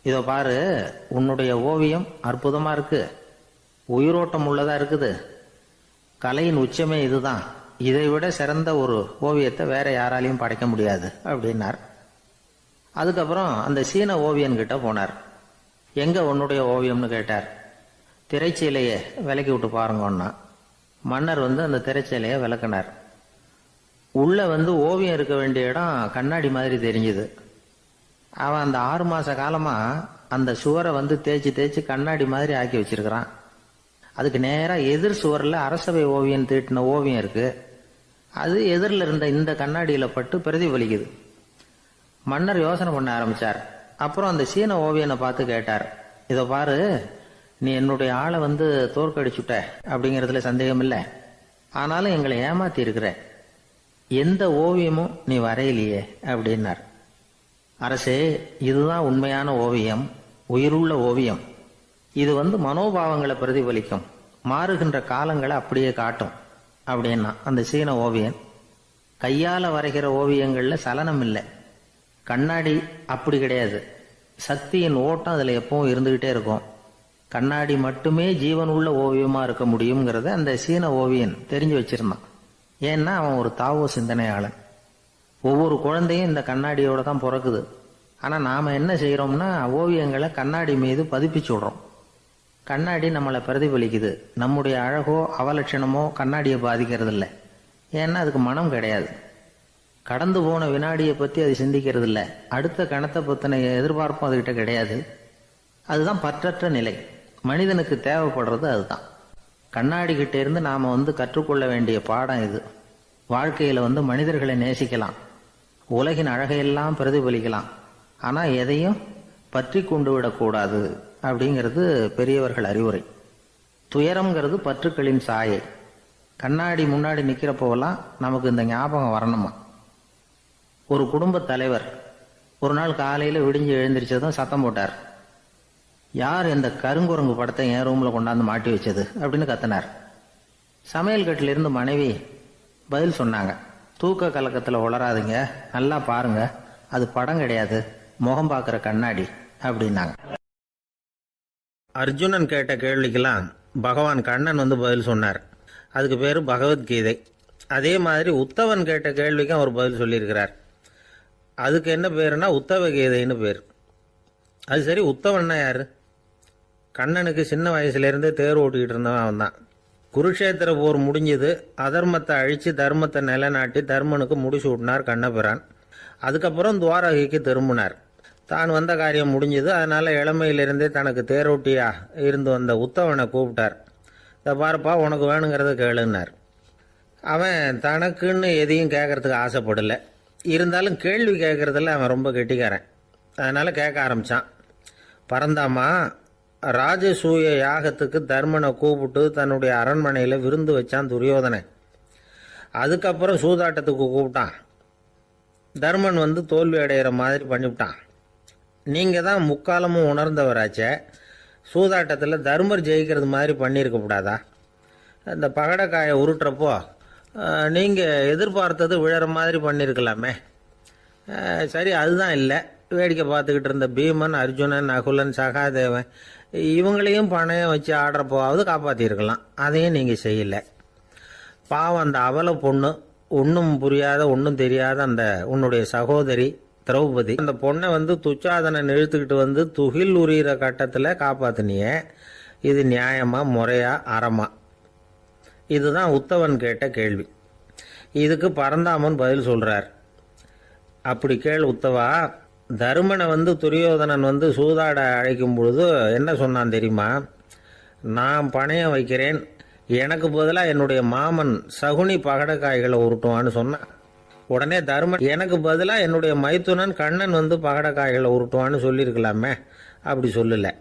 இதோ பாரு, உன்னுடைய ஓவியம் அற்புதமா இருக்கு, உயிரோட்டம் உள்ளதா இருக்குது, கலையின் உச்சமே இதுதான், இதை விட சிறந்த ஒரு ஓவியத்தை வேற யாராலையும் படைக்க முடியாது அப்படின்னார். அதுக்கப்புறம் அந்த சீன ஓவியன் கிட்ட போனார். எங்க உன்னுடைய ஓவியம்னு கேட்டார். திரைச்சீலையை விலக்கி விட்டு பாருங்கன்னா. மன்னர் வந்து அந்த திரைச்சீலையை விளக்குனார். உள்ள வந்து ஓவியம் இருக்க வேண்டிய இடம் கண்ணாடி மாதிரி தெரிஞ்சுது. அவன் அந்த 6 மாச காலமா அந்த சுவரை வந்து தேய்ச்சி தேய்ச்சி கண்ணாடி மாதிரி ஆக்கி வச்சிருக்கிறான். அதுக்கு நேரா எதிர் சுவர்ல அரசவை ஓவியன் தீட்டின ஓவியம் இருக்கு. அது எதிரில் இருந்த இந்த கண்ணாடியில பட்டு பிரதிபலிக்குது. மன்னர் யோசனை பண்ண ஆரம்பிச்சார். அப்புறம் அந்த சீன ஓவியனை பார்த்து கேட்டார். இதை பாரு, நீ என்னுடைய ஆளை வந்து தோற்கடிச்சுட்ட அப்படிங்கறதுல சந்தேகம் இல்லை. ஆனாலும் எங்களை ஏமாத்தி இருக்கிற, எந்த ஓவியமும் நீ வரையிலையே அப்படின்னார். அரசே, இதுதான் உண்மையான ஓவியம், உயிருள்ள ஓவியம். இது வந்து மனோபாவங்களை பிரதிபலிக்கும், மாறுகின்ற காலங்களை அப்படியே காட்டும் அப்படின்னா அந்த சீன ஓவியன். கையால வரைகிற ஓவியங்கள்ல சலனம் இல்லை. கண்ணாடி அப்படி கிடையாது. சக்தியின் ஓட்டம் அதுல எப்பவும் இருந்துகிட்டே இருக்கும். கண்ணாடி மட்டுமே ஜீவன் உள்ள ஓவியமா இருக்க முடியுங்கிறத அந்த சீன ஓவியன் தெரிஞ்சு வச்சிருந்தான். ஏன்னா அவன் ஒரு தாவோ சிந்தனையாளன். ஒவ்வொரு குழந்தையும் இந்த கண்ணாடியோட தான் பிறக்குது. ஆனா நாம என்ன செய்யறோம்னா ஓவியங்களை கண்ணாடி மீது பதிப்பிச்சு விடுறோம். கண்ணாடி நம்மளை பிரதிபலிக்குது. நம்முடைய அழகோ அவலட்சணமோ கண்ணாடியை பாதிக்கிறது இல்லை. ஏன்னா அதுக்கு மனம் கிடையாது. கடந்து போன வினாடியை பற்றி அது சிந்திக்கிறது இல்லை. அடுத்த கணத்தை பற்றின எதிர்பார்ப்பும் அதுகிட்ட கிடையாது. அதுதான் பற்றற்ற நிலை. மனிதனுக்கு தேவைப்படுறது அதுதான். கண்ணாடி கிட்ட இருந்து நாம் கற்றுக்கொள்ள வேண்டிய பாடம் இது. வாழ்க்கையில் மனிதர்களை நேசிக்கலாம், உலகின் அழகையெல்லாம் பிரதிபலிக்கலாம், ஆனால் எதையும் பற்றி கொண்டு விடக்கூடாது அப்படிங்கிறது பெரியவர்கள் அறிவுரை. துயரம்ங்கிறது பற்றுக்களின் சாயை. கண்ணாடி முன்னாடி நிற்கிறப்போவெல்லாம் நமக்கு இந்த ஞாபகம் வரணுமா. ஒரு குடும்ப தலைவர் ஒரு நாள் காலையில் விடிஞ்சு எழுந்திரிச்சதும் சத்தம் போட்டார். யார் இந்த கருங்குரங்கு படத்தை என் ரூமில் கொண்டாந்து மாட்டி வச்சது அப்படின்னு கத்தினார். சமையல் கட்டிலிருந்து மனைவி பதில் சொன்னாங்க, தூக்க கலக்கத்தில் உளராதுங்க, நல்லா பாருங்க, அது படம் கிடையாது, முகம் பார்க்குற கண்ணாடி அப்படின்னாங்க. அர்ஜுனன் கேட்ட கேள்விக்கெல்லாம் பகவான் கண்ணன் பதில் சொன்னார். அதுக்கு பேர் பகவத்கீதை. அதே மாதிரி உத்தவன் கேட்ட கேள்விக்கும் அவர் பதில் சொல்லியிருக்கிறார். அதுக்கு என்ன பேருனா உத்தவ கீதைன்னு பேர். அது சரி, உத்தவன்னா யாரு? கண்ணனுக்கு சின்ன வயசுலேருந்தே தேர் ஓட்டிக்கிட்டு இருந்தவன் அவன் தான். குருஷேத்திர போர் முடிஞ்சது. அதர்மத்தை அழித்து தர்மத்தை நிலைநாட்டி தர்மனுக்கு முடிச்சு விட்டினார் கண்ணபிரான். அதுக்கப்புறம் துவாரகைக்கு திரும்பினார். தான் வந்த காரியம் முடிஞ்சது. அதனால் இளமையிலிருந்தே தனக்கு தேரோட்டியா இருந்து வந்த உத்தவனை கூப்பிட்டார். இதை பாருப்பா, உனக்கு வேணுங்கிறத கேளுன்னார். அவன் தனக்குன்னு எதையும் கேட்கறதுக்கு ஆசைப்படலை. இருந்தாலும் கேள்வி கேட்குறதில்ல அவன் ரொம்ப கெட்டிக்காரன். அதனால் கேட்க ஆரம்பித்தான். பரந்தாமா, ராஜசூய யாகத்துக்கு தர்மனை கூப்பிட்டு தன்னுடைய அரண்மனையில் விருந்து வச்சான் துரியோதனை. அதுக்கப்புறம் சூதாட்டத்துக்கு கூப்பிட்டான். தர்மன் தோல்வி அடைகிற மாதிரி பண்ணிவிட்டான். நீங்கள் தான் முக்காலமும் உணர்ந்தவராச்சே, சூதாட்டத்தில் தர்மர் ஜெயிக்கிறது மாதிரி பண்ணியிருக்கக்கூடாதா? இந்த பகடக்காயை உருட்டுறப்போ நீங்கள் எதிர்பார்த்தது விழற மாதிரி பண்ணியிருக்கலாமே. சரி, அதுதான் இல்லை. வேடிக்கை பார்த்துக்கிட்டு இருந்த பீமன், அர்ஜுனன், நகுலன், சகாதேவன் இவங்களையும் பணையம் வச்சு ஆடுறப்போவாவது காப்பாற்றிருக்கலாம். அதையும் நீங்கள் செய்யலை. பாவம் அந்த அவல பொண்ணு, ஒன்றும் புரியாத ஒன்றும் தெரியாத அந்த உன்னுடைய சகோதரி திரௌபதி, அந்த பொண்ணை துச்சாதனை இழுத்துக்கிட்டு துகில் உரிகிற கட்டத்தில் காப்பாற்றினியே. இது நியாயமா, முறையா, அறமா? இதுதான் உத்தவன் கேட்ட கேள்வி. இதுக்கு பரந்தாமன் பதில் சொல்கிறார். அப்படி கேள் உத்தவா, தருமனை துரியோதனன் சூதாட அழைக்கும் பொழுது என்ன சொன்னான் தெரியுமா? நான் பணையம் வைக்கிறேன், எனக்கு பதிலாக என்னுடைய மாமன் சகுனி பகடக்காய்களை உருட்டுவான்னு சொன்னான். உடனே தருமன், எனக்கு பதிலாக என்னுடைய மைத்துனன் கண்ணன் பகடக்காய்களை உருட்டுவான்னு சொல்லியிருக்கலாமே. அப்படி சொல்லலை.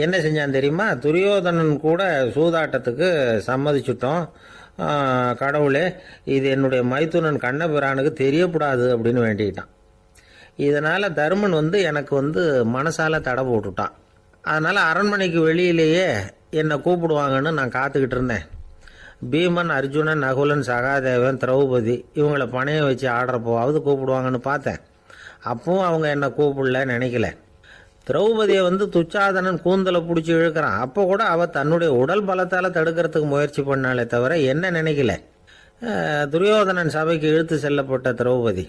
என்ன செஞ்சான் தெரியுமா? துரியோதனன் கூட சூதாட்டத்துக்கு சம்மதிச்சுட்டோம், கடவுளே இது என்னுடைய மைத்துனன் கண்ணபிரானுக்கு தெரியக்கூடாது அப்படின்னு வேண்டிக்கிட்டான். இதனால் தருமன் எனக்கு மனசால தடை போட்டுட்டான். அதனால் அரண்மனைக்கு வெளியிலேயே என்னை கூப்பிடுவாங்கன்னு நான் காத்துக்கிட்டு இருந்தேன். பீமன், அர்ஜுனன், நகுலன், சகாதேவன், திரௌபதி இவங்களை பணையம் வச்சு ஆடுறப்போவாவது கூப்பிடுவாங்கன்னு பார்த்தேன். அப்பவும் அவங்க என்னை கூப்பிடல, நினைக்கல. திரௌபதியை துச்சாதனன் கூந்தலை பிடிச்சி இழுக்கிறான். அப்போ கூட அவள் தன்னுடைய உடல் பலத்தால் தடுக்கிறதுக்கு முயற்சி பண்ணாலே தவிர என்ன நினைக்கல. துரியோதனன் சபைக்கு இழுத்து செல்லப்பட்ட திரௌபதி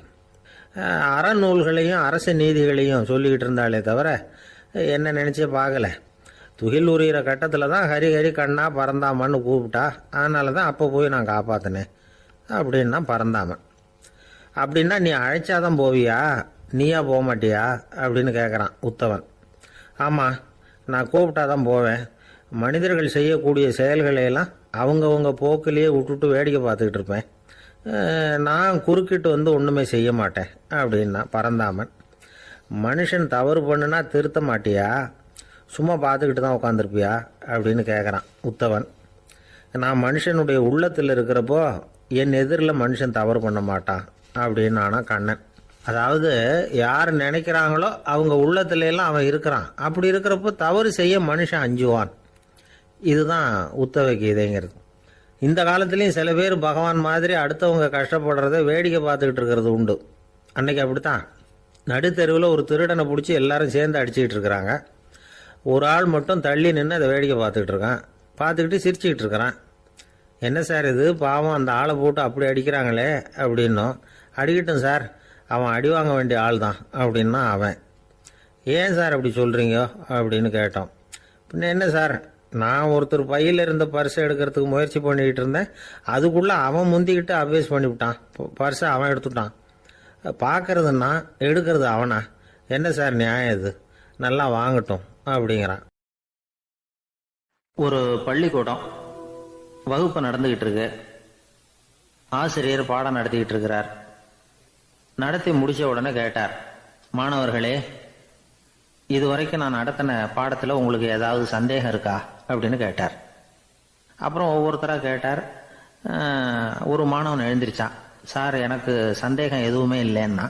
அறநூல்களையும் அரச நீதிகளையும் சொல்லிக்கிட்டு இருந்தாலே தவிர என்ன நினச்சே பார்க்கல. துகில் உரிகிற கட்டத்தில் தான் ஹரி ஹரி கண்ணா பரந்தாமன்னு கூப்பிட்டா. அதனால தான் அப்போ போய் நான் காப்பாற்றினேன் அப்படின்னா பரந்தாமன். அப்படின்னா நீ அழைச்சாதான் போவியா, நீயா போக மாட்டியா அப்படின்னு கேட்குறான் உத்தவன். ஆமாம், நான் கூப்பிட்டா தான் போவேன். மனிதர்கள் செய்யக்கூடிய செயல்களையெல்லாம் அவங்கவுங்க போக்கிலேயே விட்டுட்டு வேடிக்கை பார்த்துக்கிட்டு இருப்பேன். நான் குறுக்கிட்டு ஒன்றுமே செய்ய மாட்டேன் அப்படின்னா பரந்தாமன். மனுஷன் தவறு பண்ணுனா திருத்த மாட்டியா, சும்மா பார்த்துக்கிட்டு தான் உட்காந்துருப்பியா அப்படின்னு கேட்குறான் உத்தவன். நான் மனுஷனுடைய உள்ளத்தில் இருக்கிறப்போ என் எதிரில் மனுஷன் தவறு பண்ண மாட்டான் அப்படின்னு ஆனா கண்ணன். அதாவது யார் நினைக்கிறாங்களோ அவங்க உள்ளத்துலலாம் அவன் இருக்கிறான். அப்படி இருக்கிறப்போ தவறு செய்ய மனுஷன் அஞ்சுவான். இதுதான் உத்தவ கீதைங்கிறது. இந்த காலத்துலேயும் சில பேர் பகவான் மாதிரி அடுத்தவங்க கஷ்டப்படுறத வேடிக்கை பார்த்துக்கிட்டு இருக்கிறது உண்டு. அன்னைக்கு அப்படித்தான். நடுத்தெருவில் ஒரு திருடனை பிடிச்சி எல்லாரும் சேர்ந்து அடிச்சுக்கிட்டு இருக்கிறாங்க. ஒரு ஆள் மட்டும் தள்ளி நின்று அதை வேடிக்கை பார்த்துக்கிட்டு இருக்கான். பார்த்துக்கிட்டு சிரிச்சுக்கிட்டு இருக்கிறான். என்ன சார் இது, பாவம் அந்த ஆளை போட்டு அப்படி அடிக்கிறாங்களே அப்படின்னும். அடிக்கட்டும் சார், அவன் அடி வாங்க வேண்டிய ஆள் தான் அப்படின்னா அவன். ஏன் சார் அப்படி சொல்கிறீங்க அப்படின்னு கேட்டோம். பின்ன என்ன சார், நான் ஒருத்தர் பையில் இருந்த பர்ஸை எடுக்கிறதுக்கு முயற்சி பண்ணிக்கிட்டு இருந்தேன். அதுக்குள்ளே அவன் முந்திக்கிட்டு அப்வேஸ் பண்ணிவிட்டான். பர்ஸை அவன் எடுத்துட்டான். பார்க்கறது நான், எடுக்கிறது அவனா? என்ன சார் நியாயம் இது? நல்லா வாங்கட்டும் அப்படிங்கிறான். ஒரு பள்ளிக்கூடம் வகுப்பு நடந்துகிட்டு இருக்கு. ஆசிரியர் பாடம் நடத்திக்கிட்டு இருக்கிறார். நடத்தி முடிச்ச உடனே கேட்டார், மாணவர்களே, இதுவரைக்கும் நான் நடத்தின பாடத்தில் உங்களுக்கு ஏதாவது சந்தேகம் இருக்கா அப்படின்னு கேட்டார். அப்புறம் ஒவ்வொருத்தராக கேட்டார். ஒரு மாணவன் எழுந்திருச்சான். சார், எனக்கு சந்தேகம் எதுவுமே இல்லைன்னா.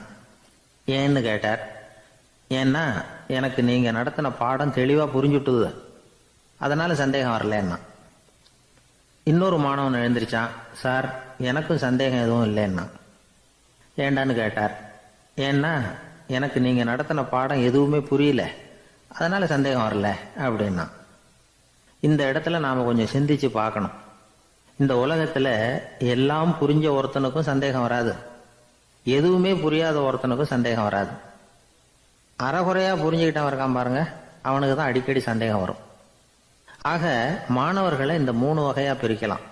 ஏன்னு கேட்டார். ஏன்னா எனக்கு நீங்கள் நடத்தின பாடம் தெளிவாக புரிஞ்சுட்டுது, அதனால சந்தேகம் வரலன்னா. இன்னொரு மாணவன் எழுந்திருச்சான். சார், எனக்கும் சந்தேகம் எதுவும் இல்லைன்னா. ஏண்டான்னு கேட்டார். ஏன்னா எனக்கு நீங்கள் நடத்தின பாடம் எதுவுமே புரியல, அதனால சந்தேகம் வரல அப்படின்னா. இந்த இடத்துல நாம் கொஞ்சம் சிந்திச்சு பார்க்கணும். இந்த உலகத்தில் எல்லாம் புரிஞ்ச ஒருத்தனுக்கும் சந்தேகம் வராது, எதுவுமே புரியாத ஒருத்தனுக்கும் சந்தேகம் வராது. அறகுறையாக புரிஞ்சுக்கிட்டவன் இருக்கான் பாருங்க, அவனுக்கு தான் அடிக்கடி சந்தேகம் வரும். ஆக மாணவர்களை இந்த 3 வகையாக பிரிக்கலாம்.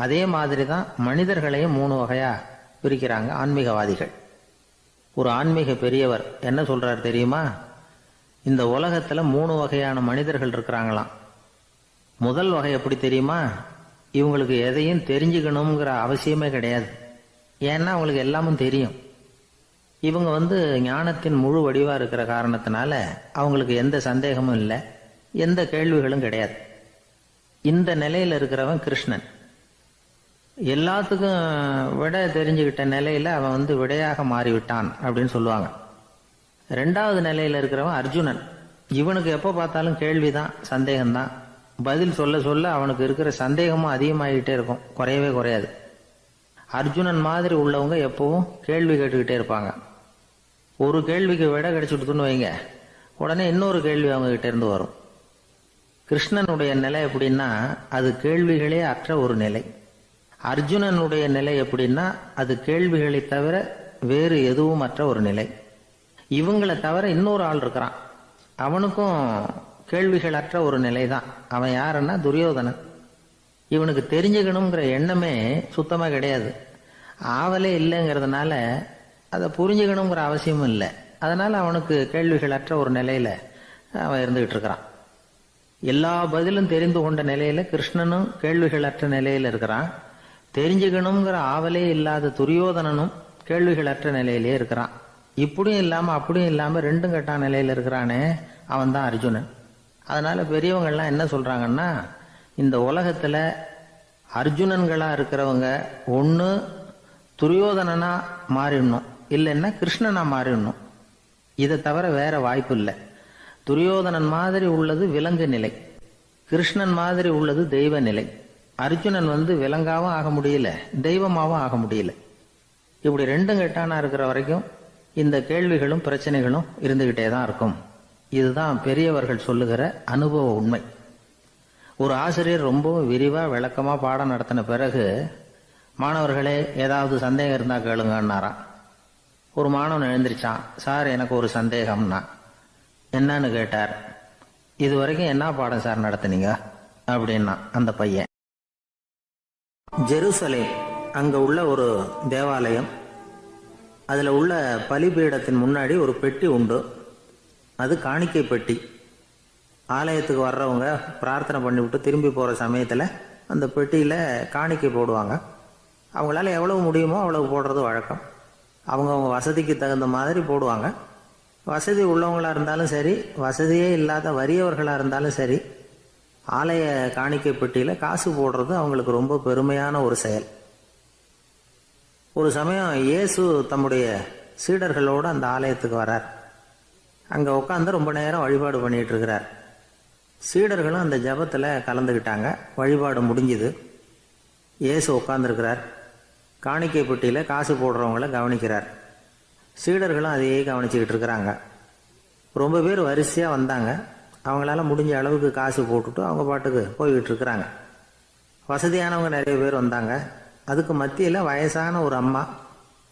அதே மாதிரி தான் மனிதர்களையும் 3 வகையாக பிரிக்கிறாங்க ஆன்மீகவாதிகள். ஒரு ஆன்மீக பெரியவர் என்ன சொல்றார் தெரியுமா? இந்த உலகத்துல 3 வகையான மனிதர்கள் இருக்கிறாங்களாம். முதல் வகை எப்படி தெரியுமா? இவங்களுக்கு எதையும் தெரிஞ்சுக்கணுங்கிற அவசியமே கிடையாது. ஏன்னா அவங்களுக்கு எல்லாமும் தெரியும். இவங்க ஞானத்தின் முழு வடிவா இருக்கிற காரணத்தினால அவங்களுக்கு எந்த சந்தேகமும் இல்லை, எந்த கேள்விகளும் கிடையாது. இந்த நிலையில இருக்கிறவன் கிருஷ்ணன். எல்லாத்துக்கும் விட தெரிஞ்சுக்கிட்ட நிலையில அவன் விடையாக மாறிவிட்டான் அப்படின்னு சொல்லுவாங்க. 2வது நிலையில இருக்கிறவன் அர்ஜுனன். இவனுக்கு எப்போ பார்த்தாலும் கேள்விதான், சந்தேகம்தான். பதில் சொல்ல சொல்ல அவனுக்கு இருக்கிற சந்தேகமும் அதிகமாகிட்டே இருக்கும், குறையவே குறையாது. அர்ஜுனன் மாதிரி உள்ளவங்க எப்பவும் கேள்வி கேட்டுக்கிட்டே இருப்பாங்க. ஒரு கேள்விக்கு விடை கிடைச்சுட்டுன்னு வைங்க, உடனே இன்னொரு கேள்வி அவங்க கிட்ட இருந்து வரும். கிருஷ்ணனுடைய நிலை எப்படின்னா அது கேள்விகளே அற்ற ஒரு நிலை. அர்ஜுனனுடைய நிலை எப்படின்னா அது கேள்விகளை தவிர வேறு எதுவும் அற்ற ஒரு நிலை. இவங்களை தவிர இன்னொரு ஆள் இருக்கிறான், அவனுக்கும் கேள்விகள் அற்ற ஒரு நிலை தான். அவன் யாருன்னா துரியோதனன். இவனுக்கு தெரிஞ்சுக்கணுங்கிற எண்ணமே சுத்தமாக கிடையாது. ஆவலே இல்லைங்கிறதுனால அதை புரிஞ்சுக்கணுங்கிற அவசியமும் இல்லை. அதனால அவனுக்கு கேள்விகள் அற்ற ஒரு நிலையில அவன் இருந்துகிட்டு இருக்கிறான். எல்லா பதிலும் தெரிந்து கொண்ட நிலையில கிருஷ்ணனும் கேள்விகள் அற்ற நிலையில இருக்கிறான். தெரிஞ்சுக்கணுங்கிற ஆவலே இல்லாத துரியோதனனும் கேள்விகள் அற்ற நிலையிலே இருக்கிறான். இப்படியும் இல்லாம அப்படியும் இல்லாம 2ம் கெட்டான் நிலையில இருக்கிறானே, அவன் தான் அர்ஜுனன். அதனால பெரியவங்கள்லாம் என்ன சொல்றாங்கன்னா, இந்த உலகத்துல அர்ஜுனன்களா இருக்கிறவங்க ஒன்று துரியோதனனா மாறிடணும், இல்லைன்னா கிருஷ்ணனா மாறிடணும். இதை தவிர வேற வாய்ப்பு இல்லை. துரியோதனன் மாதிரி உள்ளது விலங்கு நிலை, கிருஷ்ணன் மாதிரி உள்ளது தெய்வ நிலை. அர்ஜுனன் விலங்காவும் ஆக முடியல, தெய்வமாவும் ஆக முடியல. இப்படி 2ம் கெட்டானா இருக்கிற வரைக்கும் இந்த கேள்விகளும் பிரச்சனைகளும் இருந்துகிட்டே தான் இருக்கும். இதுதான் பெரியவர்கள் சொல்லுகிற அனுபவ உண்மை. ஒரு ஆசிரியர் ரொம்பவும் விரிவா விளக்கமா பாடம் நடத்தின பிறகு, மாணவர்களே ஏதாவது சந்தேகம் இருந்தா கேளுங்கன்னாராம். ஒரு மாணவன் எழுந்திருச்சான். சார், எனக்கு ஒரு சந்தேகம்னா. என்னன்னு கேட்டார். இது வரைக்கும் என்ன பாடம் சார் நடத்துனீங்க அப்படின்னா அந்த பையன். ஜெருசலேம் அங்க உள்ள ஒரு தேவாலயம், அதுல உள்ள பலிபீடத்தின் முன்னாடி ஒரு பெட்டி உண்டு. அது காணிக்கை பெட்டி. ஆலயத்துக்கு வர்றவங்க பிரார்த்தனை பண்ணிவிட்டு திரும்பி போற சமயத்துல அந்த பெட்டியில காணிக்கை போடுவாங்க. அவங்களால எவ்வளவு முடியுமோ அவ்வளவு போடுறது வழக்கம். அவங்கவுங்க வசதிக்கு தகுந்த மாதிரி போடுவாங்க. வசதி உள்ளவங்களா இருந்தாலும் சரி, வசதியே இல்லாத வறியவர்களா இருந்தாலும் சரி, ஆலய காணிக்கை பெட்டியில காசு போடுறது அவங்களுக்கு ரொம்ப பெருமையான ஒரு செயல். ஒரு சமயம் இயேசு தம்முடைய சீடர்களோடு அந்த ஆலயத்துக்கு வர்றார். அங்க உட்காந்து ரொம்ப நேரம் வழிபாடு பண்ணிட்டு இருக்கிறார். சீடர்களும் அந்த ஜபத்துல கலந்துக்கிட்டாங்க. வழிபாடு முடிஞ்சுது. இயேசு உட்கார்ந்துருக்கிறார். காணிக்கை பெட்டியில காசு போடுறவங்கள கவனிக்கிறார். சீடர்களும் அதையே கவனிச்சுக்கிட்டு இருக்கிறாங்க. ரொம்ப பேர் வரிசையா வந்தாங்க. அவங்களால முடிஞ்ச அளவுக்கு காசு போட்டுட்டு அவங்க பாட்டுக்கு போய்கிட்டு இருக்கிறாங்க. வசதியானவங்க நிறைய பேர் வந்தாங்க. அதுக்கு மத்தியில் வயசான ஒரு அம்மா,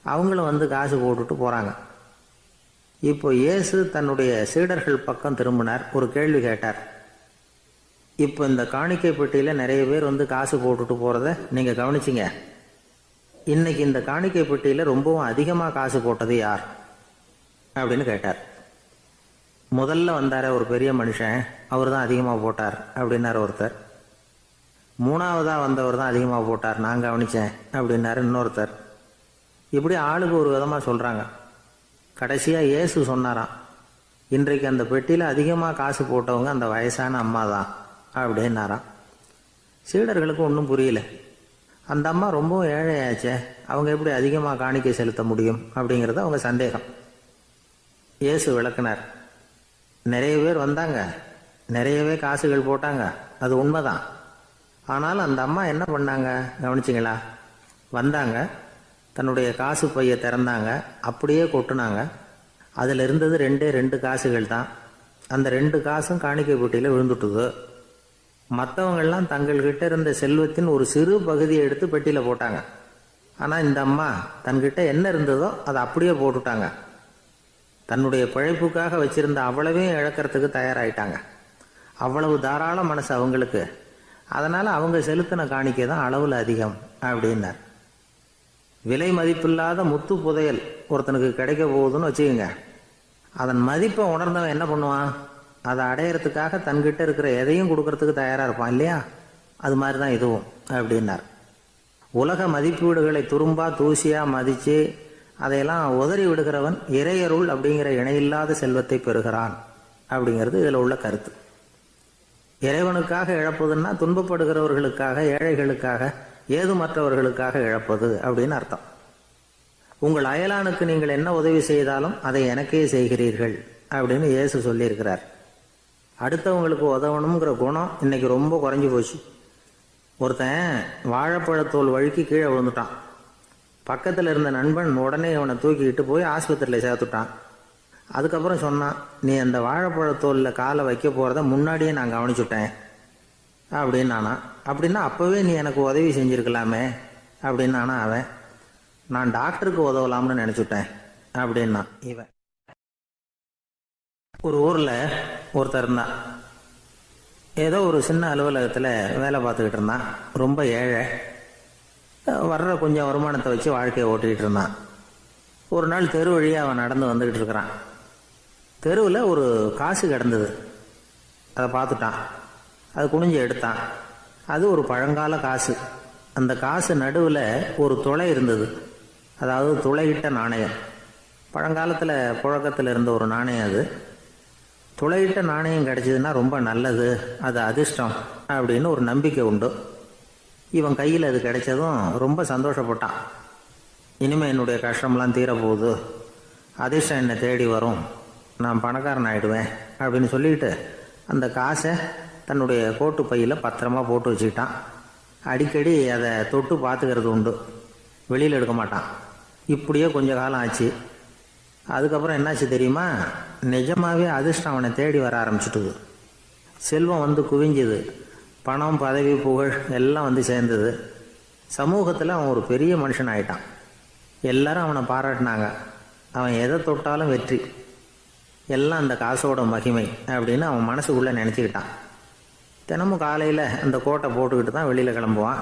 அவங்களும் காசு போட்டுட்டு போறாங்க. இப்போ இயேசு தன்னுடைய சீடர்கள் பக்கம் திரும்பினார். ஒரு கேள்வி கேட்டார். இப்போ இந்த காணிக்கை பெட்டியில் நிறைய பேர் வந்து காசு போட்டுட்டு போகிறத நீங்கள் கவனிச்சிங்க. இன்னைக்கு இந்த காணிக்கை பெட்டியில் ரொம்பவும் அதிகமாக காசு போட்டது யார் அப்படின்னு கேட்டார். முதல்ல வந்தார ஒரு பெரிய மனுஷன், அவர் தான் அதிகமாக போட்டார் அப்படின்னாரு ஒருத்தர். மூணாவதாக வந்தவர் தான் அதிகமாக போட்டார், நான் கவனித்தேன் அப்படின்னாரு இன்னொருத்தர். இப்படி ஆளுக்கு ஒரு விதமாக சொல்கிறாங்க. கடைசியாக இயேசு சொன்னாராம், இன்றைக்கு அந்த பெட்டியில் அதிகமாக காசு போட்டவங்க அந்த வயசான அம்மா தான் அப்படின்னாராம். சீடர்களுக்கு ஒன்றும் புரியல. அந்த அம்மா ரொம்பவும் ஏழையாச்சே, அவங்க எப்படி அதிகமாக காணிக்கை செலுத்த முடியும் அப்படிங்கிறது அவங்க சந்தேகம். இயேசு விளக்குனார். நிறைய பேர் வந்தாங்க, நிறையவே காசுகள் போட்டாங்க, அது உண்மைதான். ஆனால் அந்த அம்மா என்ன பண்ணாங்க கவனிச்சிங்களா? வந்தாங்க, தன்னுடைய காசு பையை திறந்தாங்க, அப்படியே கொட்டுனாங்க. அதில் இருந்தது 2 காசுகள் தான். அந்த 2 காசும் காணிக்கை பெட்டியில் விழுந்துட்டுது. மற்றவங்கள்லாம் தங்கள்கிட்ட இருந்த செல்வத்தின் ஒரு சிறு பகுதியை எடுத்து பெட்டியில் போட்டாங்க. ஆனால் இந்த அம்மா தன்கிட்ட என்ன இருந்ததோ அதை அப்படியே போட்டுட்டாங்க. தன்னுடைய பிழைப்புக்காக வச்சிருந்த அவ்வளவையும் இழக்கிறதுக்கு தயாராகிட்டாங்க. அவ்வளவு தாராள மனசு அவங்களுக்கு. அதனால் அவங்க செலுத்தின காணிக்கை தான் அளவில் அதிகம் அப்படின்னார். விலை மதிப்பில்லாத முத்து புதையல் ஒருத்தனுக்கு கிடைக்க போகுதுன்னு வச்சுக்கோங்க. அதன் மதிப்பை உணர்ந்தவன் என்ன பண்ணுவான்? அதை அடையிறதுக்காக தன்கிட்ட இருக்கிற எதையும் கொடுக்கறதுக்கு தயாராக இருப்பான் இல்லையா? அது மாதிரி தான் இதுவும் அப்படின்னார். உலக மதிப்பீடுகளை துரும்பா தூசியாக மதித்து அதையெல்லாம் உதறி விடுகிறவன் இறையருள் அப்படிங்கிற இணையில்லாத செல்வத்தை பெறுகிறான் அப்படிங்கிறது இதில் உள்ள கருத்து. இறைவனுக்காக இழப்பதுன்னா துன்பப்படுகிறவர்களுக்காக, ஏழைகளுக்காக, ஏதுமற்றவர்களுக்காக இழப்பது அப்படின்னு அர்த்தம். உங்கள் அயலானுக்கு நீங்கள் என்ன உதவி செய்தாலும் அதை எனக்கே செய்கிறீர்கள் அப்படின்னு இயேசு சொல்லியிருக்கிறார். அடுத்தவங்களுக்கு உதவணுங்கிற குணம் இன்னைக்கு ரொம்ப குறைஞ்சி போச்சு. ஒருத்தன் வாழைப்பழத்தோல் வழுக்கி கீழே விழுந்துட்டான். பக்கத்தில் இருந்த நண்பன் உடனே அவனை தூக்கிக்கிட்டு போய் ஆஸ்பத்திரியில் சேர்த்துட்டான். அதுக்கப்புறம் சொன்னான், நீ அந்த வாழைப்பழத்தோலில் காலை வைக்க போகிறத முன்னாடியே நான் கவனிச்சுட்டேன் அப்படின்னானா. அப்படின்னா அப்போவே நீ எனக்கு உதவி செஞ்சுருக்கலாமே அப்படின்னானா அவன். நான் டாக்டருக்கு உதவலாம்னு நினச்சிட்டேன் அப்படின்னா இவன். ஒரு ஊரில் ஒருத்தர் இருந்தான். ஏதோ ஒரு சின்ன அலுவலகத்தில் வேலை பார்த்துக்கிட்டு இருந்தான். ரொம்ப ஏழை. வர்ற கொஞ்சம் வருமானத்தை வச்சு வாழ்க்கையை ஓட்டிக்கிட்டு இருந்தான். ஒரு நாள் தெரு வழியாக அவன் நடந்து வந்துக்கிட்டு இருக்கிறான். தெருவில் ஒரு காசு கிடந்தது. அதை பார்த்துட்டான். அது குனிஞ்சு எடுத்தான். அது ஒரு பழங்கால காசு. அந்த காசு நடுவில் ஒரு துளை இருந்தது. அதாவது துளையிட்ட நாணயம். பழங்காலத்தில் புழக்கத்தில் இருந்த ஒரு நாணயம் அது. துளையிட்ட நாணயம் கிடைச்சதுன்னா ரொம்ப நல்லது, அது அதிர்ஷ்டம் அப்படின்னு ஒரு நம்பிக்கை உண்டு. இவன் கையில் அது கிடைச்சதும் ரொம்ப சந்தோஷப்பட்டான். இனிமேல் என்னுடைய கஷ்டம்லாம் தீரப்போகுது, அதிர்ஷ்டம் என்னை தேடி வரும், நான் பணக்காரன் ஆகிடுவேன் அப்படின்னு சொல்லிட்டு அந்த காசை தன்னுடைய கோட்டு பையில் பத்திரமா போட்டு வச்சுக்கிட்டான். அடிக்கடி அதை தொட்டு பார்த்துக்கிறது உண்டு, வெளியில் எடுக்க மாட்டான். இப்படியே கொஞ்ச காலம் ஆச்சு. அதுக்கப்புறம் என்னாச்சு தெரியுமா? நிஜமாகவே அதிர்ஷ்டம் அவனை தேடி வர ஆரம்பிச்சுட்டுது. செல்வம் வந்து குவிஞ்சுது. பணம், பதவி, புகழ் எல்லாம் வந்து சேர்ந்தது. சமூகத்தில் அவன் ஒரு பெரிய மனுஷன் ஆயிட்டான். எல்லாரும் அவனை பாராட்டினாங்க. அவன் எதை தொட்டாலும் வெற்றி, எல்லாம் அந்த காசோட மகிமை அப்படின்னு அவன் மனசுக்குள்ளே நினச்சிக்கிட்டான். தினமும் காலையில் அந்த கோட்டை போட்டுக்கிட்டு தான் வெளியில் கிளம்புவான்.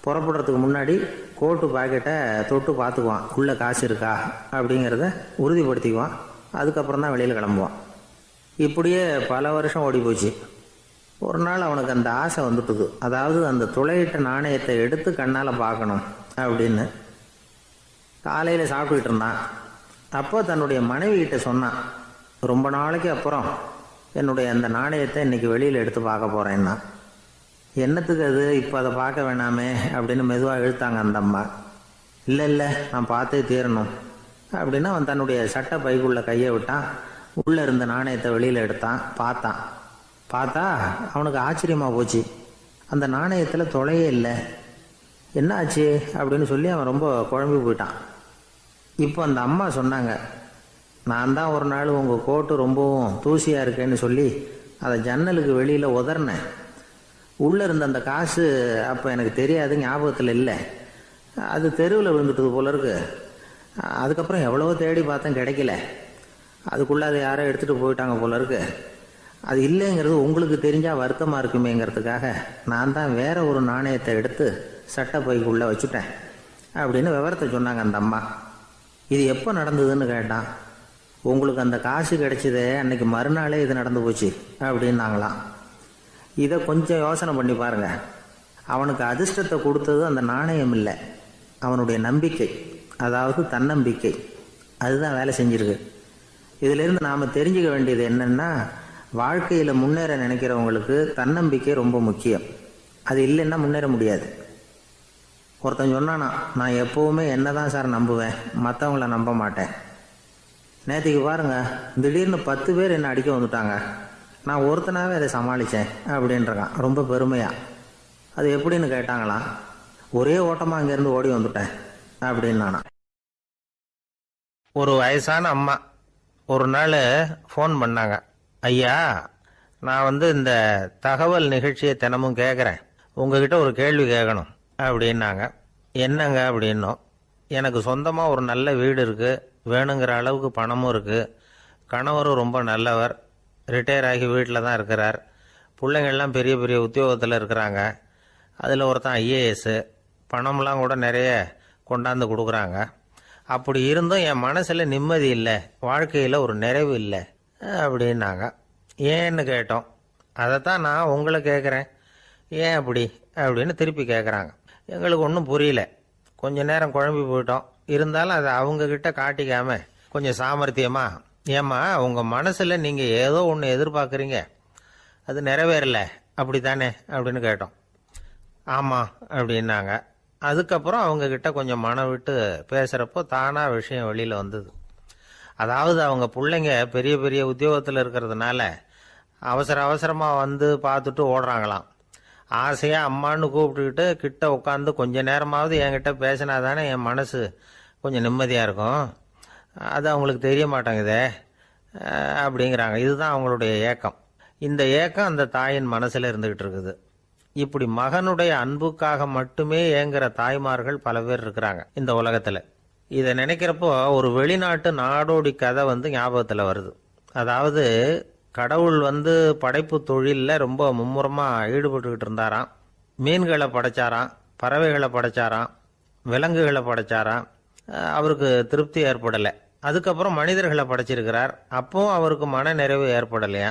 புறப்படுறதுக்கு முன்னாடி கோட்டு பாக்கெட்டை தொட்டு பார்த்துக்குவான், உள்ளே காசு இருக்கா அப்படிங்கிறத உறுதிப்படுத்திக்குவான். அதுக்கப்புறம் தான் வெளியில் கிளம்புவான். இப்படியே பல வருஷம் ஓடி போச்சு. ஒரு நாள் அவனுக்கு அந்த ஆசை வந்துட்டுது. அதாவது அந்த துளையிட்ட நாணயத்தை எடுத்து கண்ணால் பார்க்கணும் அப்படின்னு. காலையில் சாப்பிட்டுக்கிட்டு இருந்தான். அப்போ தன்னுடைய மனைவிகிட்ட சொன்னான், ரொம்ப நாளைக்கு அப்புறம் என்னுடைய அந்த நாணயத்தை இன்னைக்கு வெளியில் எடுத்து பார்க்க போகிறேன்னா. என்னத்துக்கு அது, இப்போ அதை பார்க்க வேணாமே அப்படின்னு மெதுவாக இழுத்தாங்க அந்த அம்மா. இல்லை நான் பார்த்தே தீரணும் அப்படின்னு அவன் தன்னுடைய சட்டை பைக்குள்ளே கையை விட்டான். உள்ளே இருந்த நாணயத்தை வெளியில் எடுத்தான். பார்த்தா அவனுக்கு ஆச்சரியமாக போச்சு. அந்த நாணயத்தில் துளையே இல்லை. என்ன ஆச்சு அப்படின்னு சொல்லி அவன் ரொம்ப குழம்பி போயிட்டான். இப்போ அந்த அம்மா சொன்னாங்க, நான் தான் ஒரு நாள் உங்கள் கோட்டு ரொம்பவும் தூசியாக இருக்கேன்னு சொல்லி அதை ஜன்னலுக்கு வெளியில் உதறினேன். உள்ளே இருந்த அந்த காசு அப்போ எனக்கு தெரியாது, ஞாபகத்தில் இல்லை. அது தெருவில் விழுந்துட்டது போல இருக்கு. அதுக்கப்புறம் எவ்வளவோ தேடி பார்த்தேன், கிடைக்கல. அதுக்குள்ளே அதை யாரோ எடுத்துகிட்டு போயிட்டாங்க போல இருக்கு. அது இல்லைங்கிறது உங்களுக்கு தெரிஞ்சால் வருத்தமாக இருக்குமேங்கிறதுக்காக நான் தான் வேற ஒரு நாணயத்தை எடுத்து சட்டை பைக்குள்ளே வச்சுட்டேன் அப்படின்னு விவரத்தை சொன்னாங்க அந்த அம்மா. இது எப்போ நடந்ததுன்னு கேட்டான். உங்களுக்கு அந்த காசு கிடைச்சதே அன்னைக்கு மறுநாளே இது நடந்து போச்சு அப்படின்னாங்களாம். இதை கொஞ்சம் யோசனை பண்ணி பாருங்க. அவனுக்கு அதிர்ஷ்டத்தை கொடுத்தது அந்த நாணயம் இல்லை, அவனுடைய நம்பிக்கை, அதாவது தன்னம்பிக்கை. அதுதான் வேலை செஞ்சிருக்கு. இதிலிருந்து நாம் தெரிஞ்சுக்க வேண்டியது என்னென்னா, வாழ்க்கையில் முன்னேற நினைக்கிறவங்களுக்கு தன்னம்பிக்கை ரொம்ப முக்கியம். அது இல்லைன்னா முன்னேற முடியாது. ஒருத்தன் சொன்னானா, நான் எப்போவுமே என்ன தான் சார் நம்புவேன், மற்றவங்கள நம்ப மாட்டேன். நேற்றுக்கு பாருங்க, திடீர்னு 10 பேர் என்னை அடிக்க வந்துட்டாங்க, நான் ஒருத்தனாவே அதை சமாளித்தேன் அப்படின்றான் ரொம்ப பெருமையா. அது எப்படின்னு கேட்டாங்களாம். ஒரே ஓட்டமாக அங்கேருந்து ஓடி வந்துட்டேன் அப்படின்னு நானா. ஒரு வயசான அம்மா ஒரு நாள் ஃபோன் பண்ணாங்க. ஐயா, நான் இந்த தகவல் நிகழ்ச்சியை தினமும் கேட்குறேன், உங்ககிட்ட ஒரு கேள்வி கேட்கணும் அப்படின்னாங்க. என்னங்க அப்படின்னோம். எனக்கு சொந்தமாக ஒரு நல்ல வீடு இருக்குது, வேணுங்கிற அளவுக்கு பணமும் இருக்குது, கணவரும் ரொம்ப நல்லவர், ரிட்டையர் ஆகி வீட்டில் தான் இருக்கிறார், பிள்ளைங்கள்லாம் பெரிய பெரிய உத்தியோகத்தில் இருக்கிறாங்க, அதில் ஒருத்தன் ஐஏஎஸ், பணம்லாம் கூட நிறைய கொண்டாந்து கொடுக்குறாங்க. அப்படி இருந்தும் என் மனசில் நிம்மதி இல்லை, வாழ்க்கையில் ஒரு நிறைவு இல்லை அப்படின்னாங்க. ஏன்னு கேட்டோம். அதைத்தான் நான் உங்களை கேட்குறேன், ஏன் அப்படி அப்படின்னு திருப்பி கேட்குறாங்க. எங்களுக்கு ஒன்றும் புரியல, கொஞ்ச நேரம் குழம்பி போயிட்டோம். இருந்தாலும் அதை அவங்கக்கிட்ட காட்டிக்காம கொஞ்சம் சாமர்த்தியமா, ஏம்மா உங்கள் மனசில் நீங்கள் ஏதோ ஒன்று எதிர்பார்க்குறீங்க, அது நிறைவேறலை அப்படி தானே அப்படின்னு கேட்டோம். ஆமாம் அப்படின்னாங்க. அதுக்கப்புறம் அவங்கக்கிட்ட கொஞ்சம் மனம் விட்டு பேசுகிறப்போ தானாக விஷயம் வெளியில் வந்தது. அதாவது அவங்க பிள்ளைங்க பெரிய பெரிய உத்தியோகத்தில் இருக்கிறதுனால அவசர அவசரமாக பார்த்துட்டு ஓடுறாங்களாம். ஆசையாக அம்மான்னு கூப்பிட்டுக்கிட்டு கிட்ட உட்காந்து கொஞ்ச நேரமாவது என்கிட்ட பேசினா தானே என் மனசு கொஞ்சம் நிம்மதியாக இருக்கும். அது அவங்களுக்கு தெரிய மாட்டேங்குதே அப்படிங்கிறாங்க. இதுதான் அவங்களுடைய ஏக்கம். இந்த ஏக்கம் அந்த தாயின் மனசில் இருந்துக்கிட்டு இருக்குது. இப்படி மகனுடைய அன்புக்காக மட்டுமே ஏங்குற தாய்மார்கள் பல பேர் இருக்கிறாங்க இந்த உலகத்தில். இதை நினைக்கிறப்போ ஒரு வெளிநாட்டு நாடோடி கதை ஞாபகத்தில் வருது. அதாவது கடவுள் படைப்பு தொழிலில் ரொம்ப மும்முரமாக ஈடுபட்டுக்கிட்டு இருந்தாராம். மீன்களை படைச்சாராம், பறவைகளை படைச்சாராம், விலங்குகளை படைச்சாராம். அவருக்கு திருப்தி ஏற்படலை. அதுக்கப்புறம் மனிதர்களை படைச்சிருக்கிறார். அப்பவும் அவருக்கு மன நிறைவு ஏற்படலையா.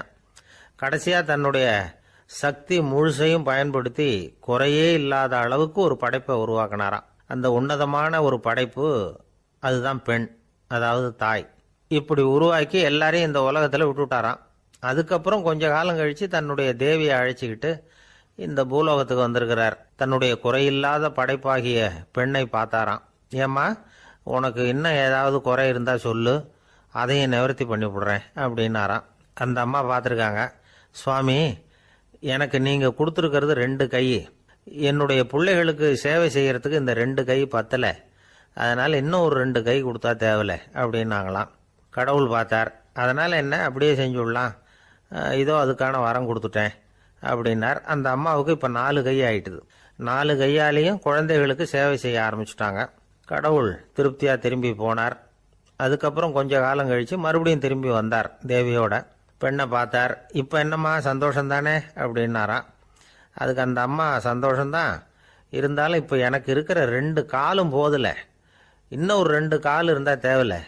கடைசியாக தன்னுடைய சக்தி முழுசையும் பயன்படுத்தி குறையே இல்லாத அளவுக்கு ஒரு படைப்பை உருவாக்கினாராம். அந்த உன்னதமான ஒரு படைப்பு அதுதான் பெண், அதாவது தாய். இப்படி உருவாக்கி எல்லாரையும் இந்த உலகத்தில் விட்டுவிட்டாராம். அதுக்கப்புறம் கொஞ்ச காலம் கழித்து தன்னுடைய தேவியை அழைச்சிக்கிட்டு இந்த பூலோகத்துக்கு வந்திருக்கிறார். தன்னுடைய குறையில்லாத படைப்பாகிய பெண்ணை பார்த்தாராம். ஏம்மா, உனக்கு இன்னும் ஏதாவது குறை இருந்தால் சொல்லு, அதையும் நிவர்த்தி பண்ணி விடுறேன் அப்படின்னாராம். அந்த அம்மா பார்த்துருக்காங்க. சுவாமி, எனக்கு நீங்கள் கொடுத்துருக்கிறது 2 கை, என்னுடைய பிள்ளைகளுக்கு சேவை செய்கிறதுக்கு இந்த 2 கை பத்தலை, அதனால் இன்னும் ஒரு 2 கை கொடுத்தா தேவலை அப்படின்னாங்களாம். கடவுள் பார்த்தார். அதனால் என்ன, அப்படியே செஞ்சு விடலாம், இதோ அதுக்கான வரம் கொடுத்துட்டேன் அப்படின்னார். அந்த அம்மாவுக்கு இப்போ 4 கை ஆயிட்டுது. 4 கையாலேயும் குழந்தைகளுக்கு சேவை செய்ய ஆரம்பிச்சுட்டாங்க. கடவுள் திருப்தியாக திரும்பி போனார். அதுக்கப்புறம் கொஞ்ச காலம் கழித்து மறுபடியும் திரும்பி வந்தார் தேவியோட. பெண்ணை பார்த்தார். இப்போ என்னம்மா சந்தோஷம் தானே அப்படின்னாராம். அதுக்கு அந்த அம்மா, சந்தோஷம்தான், இருந்தாலும் இப்போ எனக்கு இருக்கிற 2 காலும் போதில்லை, இன்னும் ஒரு 2 கால் இருந்தால் தேவையில்லை,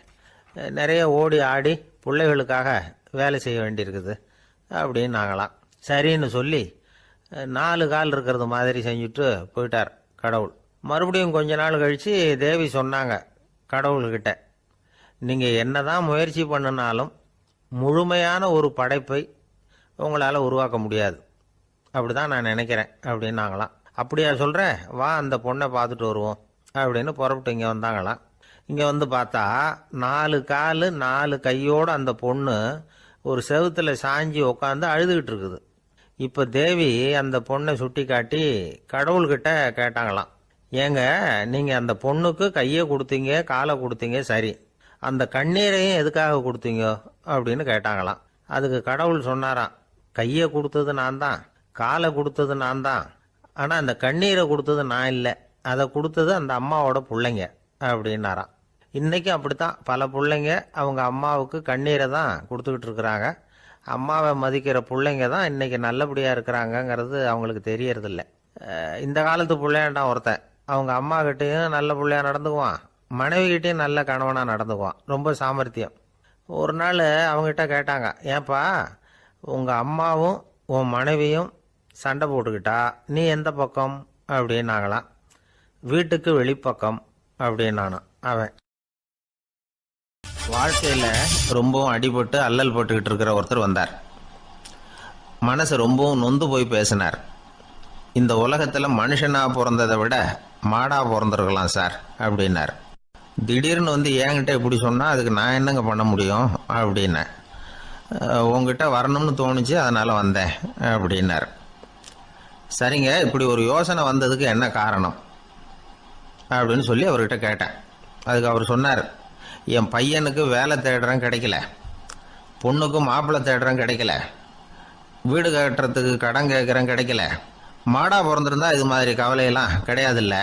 நிறைய ஓடி ஆடி பிள்ளைகளுக்காக வேலை செய்ய வேண்டியிருக்குது அப்படின்னாங்களாம். சரின்னு சொல்லி 4 கால் இருக்கிறது மாதிரி செஞ்சுட்டு போயிட்டார் கடவுள். மறுபடியும் கொஞ்ச நாள் கழித்து தேவி சொன்னாங்க கடவுள்கிட்ட, நீங்கள் என்னதான் முயற்சி பண்ணினாலும் முழுமையான ஒரு படைப்பை உங்களால் உருவாக்க முடியாது, அப்படி தான் நான் நினைக்கிறேன் அப்படின்னாங்களாம். அப்படியா சொல்கிறேன், வா அந்த பொண்ணை பார்த்துட்டு வருவோம் அப்படின்னு புறப்பட்டு இங்கே வந்தாங்களாம். இங்கே பார்த்தா 4 கால் 4 கையோடு அந்த பொண்ணு ஒரு செவுத்துல சாஞ்சி உட்காந்து அழுதுகிட்டு இருக்குது. இப்போ தேவி அந்த பொண்ணை சுட்டி காட்டி கடவுள்கிட்ட கேட்டாங்களாம், ஏங்க நீங்கள் அந்த பொண்ணுக்கு கையை கொடுத்தீங்க, காலை கொடுத்தீங்க, சரி, அந்த கண்ணீரையும் எதுக்காக கொடுத்தீங்க அப்படின்னு கேட்டாங்களாம். அதுக்கு கடவுள் சொன்னாராம், கையை கொடுத்தது நான் தான், காலை கொடுத்தது நான் தான், ஆனால் அந்த கண்ணீரை கொடுத்தது நான் இல்லை, அதை கொடுத்தது அந்த அம்மாவோட பிள்ளைங்க அப்படின்னாராம். இன்றைக்கும் அப்படித்தான் பல பிள்ளைங்க அவங்க அம்மாவுக்கு கண்ணீரை தான் கொடுத்துக்கிட்டு இருக்கிறாங்க. அம்மாவை மதிக்கிற பிள்ளைங்க தான் இன்னைக்கு நல்லபடியாக இருக்கிறாங்கங்கிறது அவங்களுக்கு தெரியறதில்ல. இந்த காலத்து பிள்ளையாண்டான் ஒருத்தன் அவங்க அம்மா கிட்டேயும் நல்ல பிள்ளையா நடந்துக்குவான், மனைவி கிட்டேயும் நல்ல கணவனாக நடந்துக்குவான். ரொம்ப சாமர்த்தியம். ஒரு நாள் அவங்ககிட்ட கேட்டாங்க, ஏன்பா உங்கள் அம்மாவும் உன் மனைவியும் சண்டை போட்டுக்கிட்டா நீ எந்த பக்கம் அப்படின்னாங்களாம். வீட்டுக்கு வெளிப்பக்கம் அப்படின்னானான் அவன். வாழ்க்கையில் ரொம்பவும் அடிபட்டு அல்லல் போட்டுக்கிட்டு இருக்கிற ஒருத்தர் வந்தார். மனசு ரொம்பவும் நொந்து போய் பேசினார். இந்த உலகத்தில் மனுஷனாக பிறந்ததை விட மாடாக பிறந்திருக்கலாம் சார் அப்படின்னார். திடீர்னு வந்து என்கிட்ட இப்படி சொன்னால் அதுக்கு நான் என்னங்க பண்ண முடியும் அப்படின்னேன். உங்ககிட்ட வரணும்னு தோணுச்சு அதனால் வந்தேன் அப்படின்னார். சரிங்க, இப்படி ஒரு யோசனை வந்ததுக்கு என்ன காரணம் அப்படின்னு சொல்லி அவர்கிட்ட கேட்டேன். அதுக்கு அவர் சொன்னார், என் பையனுக்கு வேலை தேடுறேன் கிடைக்கல, பொண்ணுக்கு மாப்பிள்ளை தேடுறேன் கிடைக்கல, வீடு கட்டுறதுக்கு கடன் கேட்குறேன் கிடைக்கல, மாடாக பிறந்திருந்தா இது மாதிரி கவலையெல்லாம் கிடையாதுல்ல,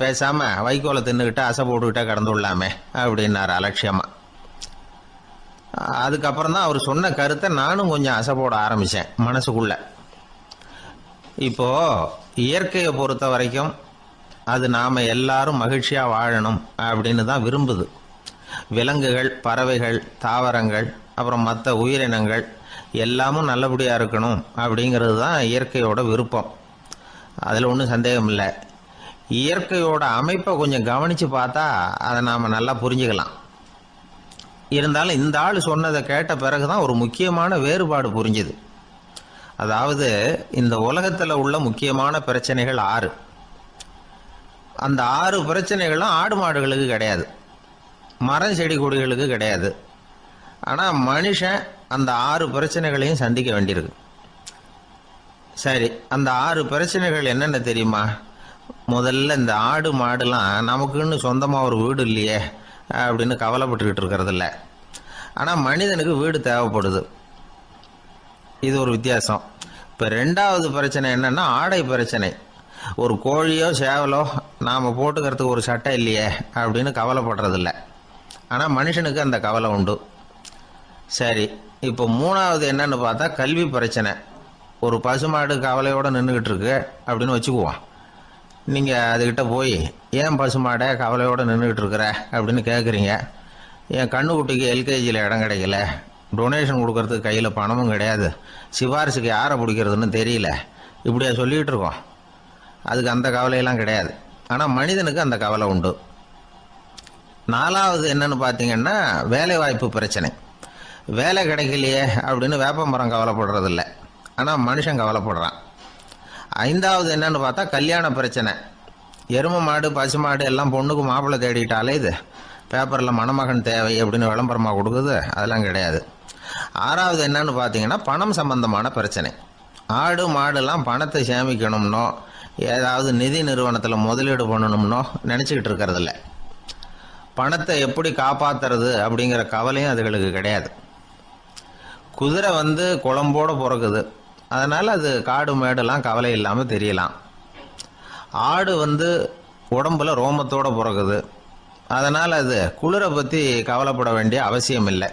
பேசாமல் வைக்கோலை தின்னுக்கிட்டு அசை போட்டுக்கிட்டே கடந்து விடலாமே அப்படின்னார் அலட்சியமாக. அதுக்கப்புறம் தான் அவர் சொன்ன கருத்தை நானும் கொஞ்சம் அசை போட ஆரம்பித்தேன் மனசுக்குள்ள. இப்போது இயற்கையை பொறுத்த வரைக்கும் அது நாம் எல்லாரும் மகிழ்ச்சியாக வாழணும் அப்படின்னு தான் விரும்புது. விலங்குகள், பறவைகள், தாவரங்கள், அப்புறம் மற்ற உயிரினங்கள் எல்லாமும் நல்லபடியாக இருக்கணும் அப்படிங்கிறது தான் இயற்கையோட விருப்பம். அதில் ஒன்றும் சந்தேகம் இல்லை. இயற்கையோட அமைப்பை கொஞ்சம் கவனித்து பார்த்தா அதை நாம் நல்லா புரிஞ்சுக்கலாம். இருந்தாலும் இந்த ஆள் சொன்னதை கேட்ட பிறகு தான் ஒரு முக்கியமான வேறுபாடு புரிஞ்சுது. அதாவது இந்த உலகத்தில் உள்ள முக்கியமான பிரச்சனைகள் 6. அந்த 6 பிரச்சனைகளும் ஆடு மாடுகளுக்கு கிடையாது, மரம் செடி கொடிகளுக்கு கிடையாது. ஆனால் மனுஷன் அந்த 6 பிரச்சனைகளையும் சந்திக்க வேண்டியிருக்கு. சரி, அந்த 6 பிரச்சனைகள் என்னென்ன தெரியுமா? முதல்ல இந்த ஆடு மாடுலாம் நமக்குன்னு சொந்தமாக ஒரு வீடு இல்லையே அப்படின்னு கவலைப்பட்டுக்கிட்டு இருக்கிறது இல்லை. ஆனால் மனிதனுக்கு வீடு தேவைப்படுது. இது ஒரு வித்தியாசம். இப்போ 2வது பிரச்சனை என்னன்னா ஆடை பிரச்சனை. ஒரு கோழியோ சேவலோ நாம் போட்டுக்கிறதுக்கு ஒரு சட்டை இல்லையே அப்படின்னு கவலைப்படுறதில்ல. ஆனால் மனுஷனுக்கு அந்த கவலை உண்டு. சரி, இப்போ 3வது என்னன்னு பார்த்தா கல்வி பிரச்சனை. ஒரு பசுமாடு கவலையோடு நின்றுக்கிட்டு இருக்கு அப்படின்னு வச்சுக்குவோம். நீங்கள் அதுக்கிட்ட போய் ஏன் பசுமாடை கவலையோடு நின்றுக்கிட்டு இருக்கிற அப்படின்னு கேட்குறீங்க. என் கண்ணுக்குட்டிக்கு எல்கேஜியில் இடம் கிடைக்கல, டொனேஷன் கொடுக்கறதுக்கு கையில் பணமும் கிடையாது, சிபாரிசுக்கு யாரை பிடிக்கிறதுன்னு தெரியல, இப்படியா சொல்லிகிட்டு இருக்கோம். அதுக்கு அந்த கவலையெல்லாம் கிடையாது. ஆனால் மனிதனுக்கு அந்த கவலை உண்டு. 4வது என்னன்னு பார்த்தீங்கன்னா வேலை வாய்ப்பு பிரச்சனை. வேலை கிடைக்கலையே அப்படின்னு வேப்ப மரம் கவலைப்படுறதில்ல, ஆனால் மனுஷன் கவலைப்படுறான். 5வது என்னன்னு பார்த்தா கல்யாண பிரச்சனை. எருமை மாடு பசு மாடு எல்லாம் பொண்ணுக்கு மாப்பிள்ளை தேடிட்டாலே இது பேப்பரில் மணமகன் தேவை அப்படின்னு விளம்பரமாக கொடுக்குது, அதெல்லாம் கிடையாது. 6வது என்னன்னு பார்த்தீங்கன்னா பணம் சம்பந்தமான பிரச்சனை. ஆடு மாடுலாம் பணத்தை சேமிக்கணும்னோ ஏதாவது நிதி நிறுவனத்தில் முதலீடு பண்ணணும்னோ நினச்சிக்கிட்டு இருக்கிறதில்ல. பணத்தை எப்படி காப்பாற்றுறது அப்படிங்கிற கவலையும் அதுகளுக்கு கிடையாது. குதிரை வந்து குளம்போடு பிறக்குது, அதனால் அது காடு மேடெல்லாம் கவலை இல்லாமல் தெரியலாம். ஆடு வந்து உடம்புல ரோமத்தோடு பிறக்குது, அதனால் அது குளிரை பற்றி கவலைப்பட வேண்டிய அவசியம் இல்லை.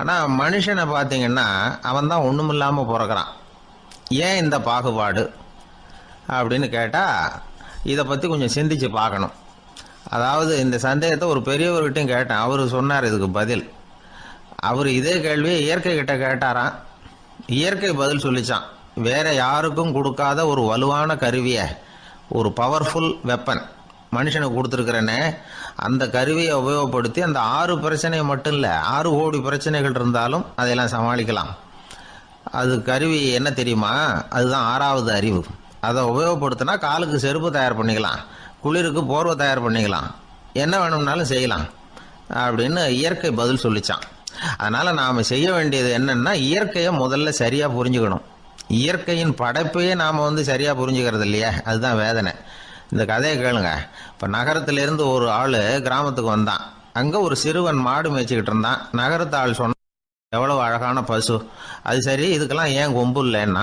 ஆனால் மனுஷனை பார்த்தீங்கன்னா அவன் தான் ஒன்றுமில்லாமல் பிறக்கிறான். ஏன் இந்த பாகுபாடு அப்படின்னு கேட்டால் இதை பற்றி கொஞ்சம் சிந்திச்சு பார்க்கணும். அதாவது இந்த சந்தேகத்தை ஒரு பெரியவர்கிட்டையும் கேட்டேன். அவர் சொன்னார் இதுக்கு பதில். அவர் இதே கேள்வியை இயற்கை கிட்ட கேட்டாராம். இயற்கை பதில் சொல்லிச்சான். வேற யாருக்கும் கொடுக்காத ஒரு வலுவான கருவியை, ஒரு பவர்ஃபுல் வெப்பன் மனுஷனுக்கு கொடுத்துருக்கிறேன்னு, அந்த கருவியை உபயோகப்படுத்தி அந்த 6 பிரச்சனையை மட்டும் இல்லை 6 கோடி பிரச்சனைகள் இருந்தாலும் அதையெல்லாம் சமாளிக்கலாம். அது கருவி என்ன தெரியுமா? அதுதான் 6வது அறிவு. அதை உபயோகப்படுத்தினா காலுக்கு செருப்பு தயார் பண்ணிக்கலாம், குளிருக்கு போர்வை தயார் பண்ணிக்கலாம், என்ன வேணும்னாலும் செய்யலாம் அப்படின்னு இயற்கை பதில் சொல்லிச்சான். அதனால் நாம் செய்ய வேண்டியது என்னன்னா இயற்கையை முதல்ல சரியாக புரிஞ்சுக்கணும். இயற்கையின் படைப்பையே நாம் வந்து சரியாக புரிஞ்சுக்கிறது இல்லையா, அதுதான் வேதனை. இந்த கதையை கேளுங்க. இப்போ நகரத்திலேருந்து ஒரு ஆள் கிராமத்துக்கு வந்தான். அங்கே ஒரு சிறுவன் மாடு மேய்ச்சிக்கிட்டு இருந்தான். நகரத்து ஆள் சொன்னான், எவ்வளவு அழகான பசு, அது சரி இதுக்கெல்லாம் ஏன் கொம்பு இல்லைன்னா.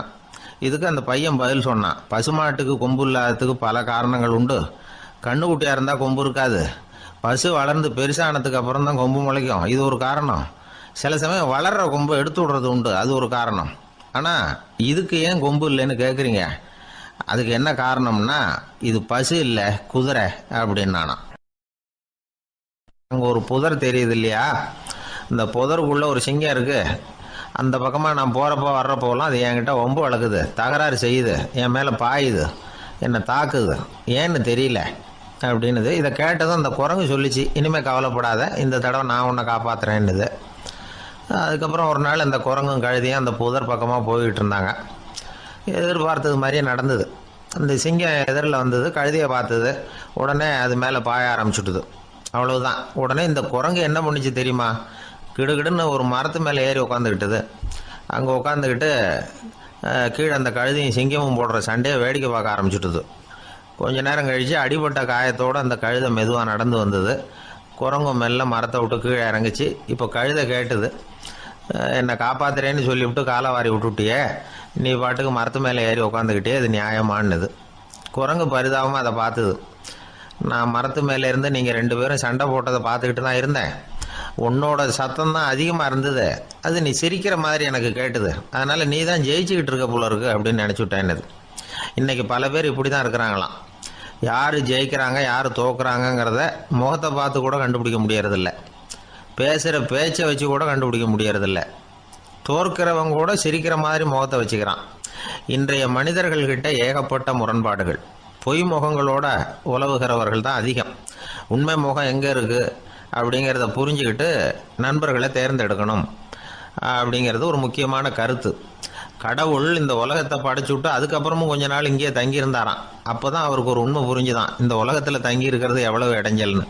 இதுக்கு அந்த பையன் பதில் சொன்னான், பசுமாட்டுக்கு கொம்பு இல்லாததுக்கு பல காரணங்கள் உண்டு. கண்ணுக்குட்டியாக இருந்தால் கொம்பு இருக்காது, பசு வளர்ந்து பெருசானதுக்கு அப்புறம் தான் கொம்பு முளைக்கும், இது ஒரு காரணம். சில சமயம் வளர்கிற கொம்பை எடுத்து விடுறது உண்டு, அது ஒரு காரணம். ஆனால் இதுக்கு ஏன் கொம்பு இல்லைன்னு கேட்குறீங்க. அதுக்கு என்ன காரணம்னா, இது பசு இல்லை குதிரை அப்படின்னானா. அங்கே ஒரு புதர் தெரியுது இல்லையா, இந்த புதருக்குள்ளே ஒரு சிங்கம் இருக்குது. அந்த பக்கமாக நான் போகிறப்போ வர்றப்போலாம் அது என்கிட்ட ஒம்பு வளர்க்குது, தகராறு செய்யுது, என் மேலே பாயுது, என்னை தாக்குது, ஏன்னு தெரியல அப்படின்னுது. இதை கேட்டதும் அந்த குரங்கு சொல்லிச்சு, இனிமேல் கவலைப்படாத, இந்த தடவை நான் உன்னை காப்பாற்றுறேன்னுது. அதுக்கப்புறம் ஒரு நாள் அந்த குரங்கும் கழுதியும் அந்த புதர் பக்கமாக போய்கிட்டு இருந்தாங்க. எதிர்பார்த்தது மாதிரியே நடந்தது. அந்த சிங்கம் எதிரில் வந்தது, கழுதியை பார்த்தது, உடனே அது மேலே பாய ஆரம்பிச்சுட்டுது. அவ்வளவுதான். உடனே இந்த குரங்கு என்ன பண்ணிச்சு தெரியுமா, கிடுகிடுன்னு ஒரு மரத்து மேலே ஏறி உட்காந்துக்கிட்டது. அங்கே உட்காந்துக்கிட்டு கீழே அந்த கழுதியும் சிங்கமும் போடுற சண்டையை வேடிக்கை பார்க்க ஆரம்பிச்சுட்டுது. கொஞ்ச நேரம் கழித்து அடிபட்ட காயத்தோடு அந்த கழுதை மெதுவாக நடந்து வந்தது. குரங்கு மெல்ல மரத்தை விட்டு கீழே இறங்குச்சு. இப்போ கழுதை கேட்டுது, என்னை காப்பாத்துறேன்னு சொல்லிவிட்டு காலை வாரி விட்டுட்டியே, நீ பாட்டுக்கு மரத்து மேலே ஏறி உட்காந்துக்கிட்டே, அது நியாயமானது. குரங்கு பரிதாபமாக அதை பார்த்துது. நான் மரத்து மேலே இருந்து நீங்கள் 2 பேரும் சண்டை போட்டதை பார்த்துக்கிட்டு தான் இருந்தேன். உன்னோட சத்தம் தான் அதிகமாக இருந்தது, அது நீ சிரிக்கிற மாதிரி எனக்கு கேட்டுது, அதனால் நீ தான் ஜெயிச்சுக்கிட்டு இருக்க போல இருக்கு அப்படின்னு நினச்சிவிட்டேன்னுது. இன்றைக்கி பல பேர் இப்படி தான் இருக்கிறாங்களாம். யார் ஜெயிக்கிறாங்க யார் தோக்குறாங்கங்கிறத முகத்தை பார்த்து கூட கண்டுபிடிக்க முடியறதில்ல, பேசுகிற பேச்சை வச்சு கூட கண்டுபிடிக்க முடியறதில்ல. தோற்கிறவங்க கூட சிரிக்கிற மாதிரி முகத்தை வச்சுக்கிறான். இன்றைய மனிதர்கள்கிட்ட ஏகப்பட்ட முரண்பாடுகள். பொய் முகங்களோட உலவுகிறவர்கள் தான் அதிகம். உண்மை முகம் எங்கே இருக்குது அப்படிங்கிறத புரிஞ்சுக்கிட்டு நண்பர்களை தேர்ந்தெடுக்கணும் அப்படிங்கிறது ஒரு முக்கியமான கருத்து. கடவுள் இந்த உலகத்தை படைச்சு விட்டு அதுக்கப்புறமும் கொஞ்ச நாள் இங்கேயே தங்கியிருந்தாராம். அப்போ தான் அவருக்கு ஒரு உண்மை புரிஞ்சுதான், இந்த உலகத்தில் தங்கி இருக்கிறது எவ்வளவு இடைஞ்சல்னு.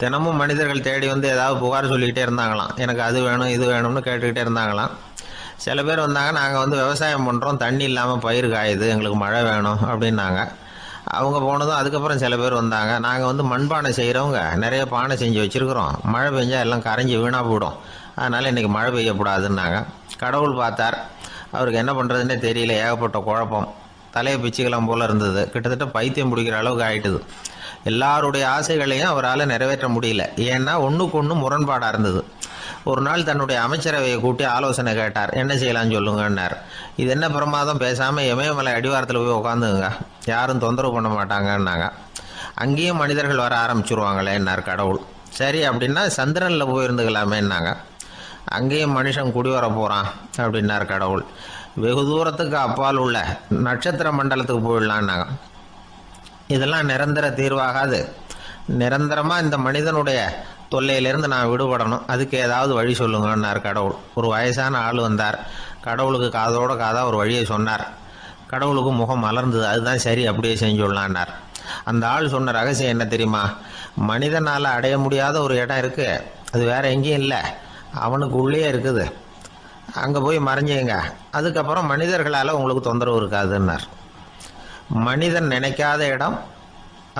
தினமும் மனிதர்கள் தேடி வந்து ஏதாவது புகார் சொல்லிக்கிட்டே இருந்தாங்களாம், எனக்கு அது வேணும் இது வேணும்னு கேட்டுக்கிட்டே இருந்தாங்களாம். சில பேர் வந்தாங்க, நாங்கள் வந்து விவசாயம் பண்ணுறோம், தண்ணி இல்லாமல் பயிர் காயுது, எங்களுக்கு மழை வேணும் அப்படின்னாங்க. அவங்க போனதும் அதுக்கப்புறம் சில பேர் வந்தாங்க, நாங்கள் வந்து மண்பானை செய்கிறவங்க, நிறைய பானை செஞ்சு வச்சுருக்குறோம், மழை பெஞ்சால் எல்லாம் கரைஞ்சி வீணாக போயிடும், அதனால் இன்றைக்கி மழை பெய்யக்கூடாதுன்னாங்க. கடவுள் பார்த்தார், அவருக்கு என்ன பண்ணுறதுன்னே தெரியல, ஏகப்பட்ட குழப்பம், தலையை பிச்சுக்கலாம் போல் இருந்தது, கிட்டத்தட்ட பைத்தியம் பிடிக்கிற அளவுக்கு ஆயிட்டுது. எல்லாருடைய ஆசைகளையும் அவரால் நிறைவேற்ற முடியல, ஏன்னா ஒன்றுக்கு ஒன்று முரண்பாடாக இருந்தது. ஒரு நாள் தன்னுடைய அமைச்சரவையை கூட்டி ஆலோசனை கேட்டார், என்ன செய்யலாம்னு சொல்லுங்கன்னார். இது என்ன பிரமாதம், பேசாமல் இமயமலை அடிவாரத்தில் போய் உட்காந்துங்க, யாரும் தொந்தரவு பண்ண மாட்டாங்கன்னாங்க. அங்கேயும் மனிதர்கள் வர ஆரம்பிச்சுருவாங்களேன்னார் கடவுள். சரி அப்படின்னா சந்திரனில் போயிருந்துக்கலாமேன்னாங்க. அங்கேயும் மனுஷன் குடி வர போகிறான் அப்படின்னார் கடவுள். வெகு தூரத்துக்கு அப்பால் உள்ள நட்சத்திர மண்டலத்துக்கு போயிடலான்னாங்க. இதெல்லாம் நிரந்தர தீர்வாகாது, நிரந்தரமாக இந்த மனிதனுடைய தொல்லையிலிருந்து நான் விடுபடணும், அதுக்கு ஏதாவது வழி சொல்லுங்கன்னார் கடவுள். ஒரு வயசான ஆள் வந்தார், கடவுளுக்கு காதோட காதாக ஒரு வழியை சொன்னார். கடவுளுக்கு முகம் மலர்ந்தது, அதுதான் சரி, அப்படியே செஞ்சுடலான்னார். அந்த ஆள் சொன்ன ரகசியம் என்ன தெரியுமா, மனிதனால் அடைய முடியாத ஒரு இடம் இருக்குது, அது வேற எங்கேயும் இல்லை, அவனுக்கு உள்ளே இருக்குது, அங்கே போய் மறைஞ்சிங்க, அதுக்கப்புறம் மனிதர்களால் உங்களுக்கு தொந்தரவு இருக்காதுன்னார். மனிதன் நினைக்காத இடம்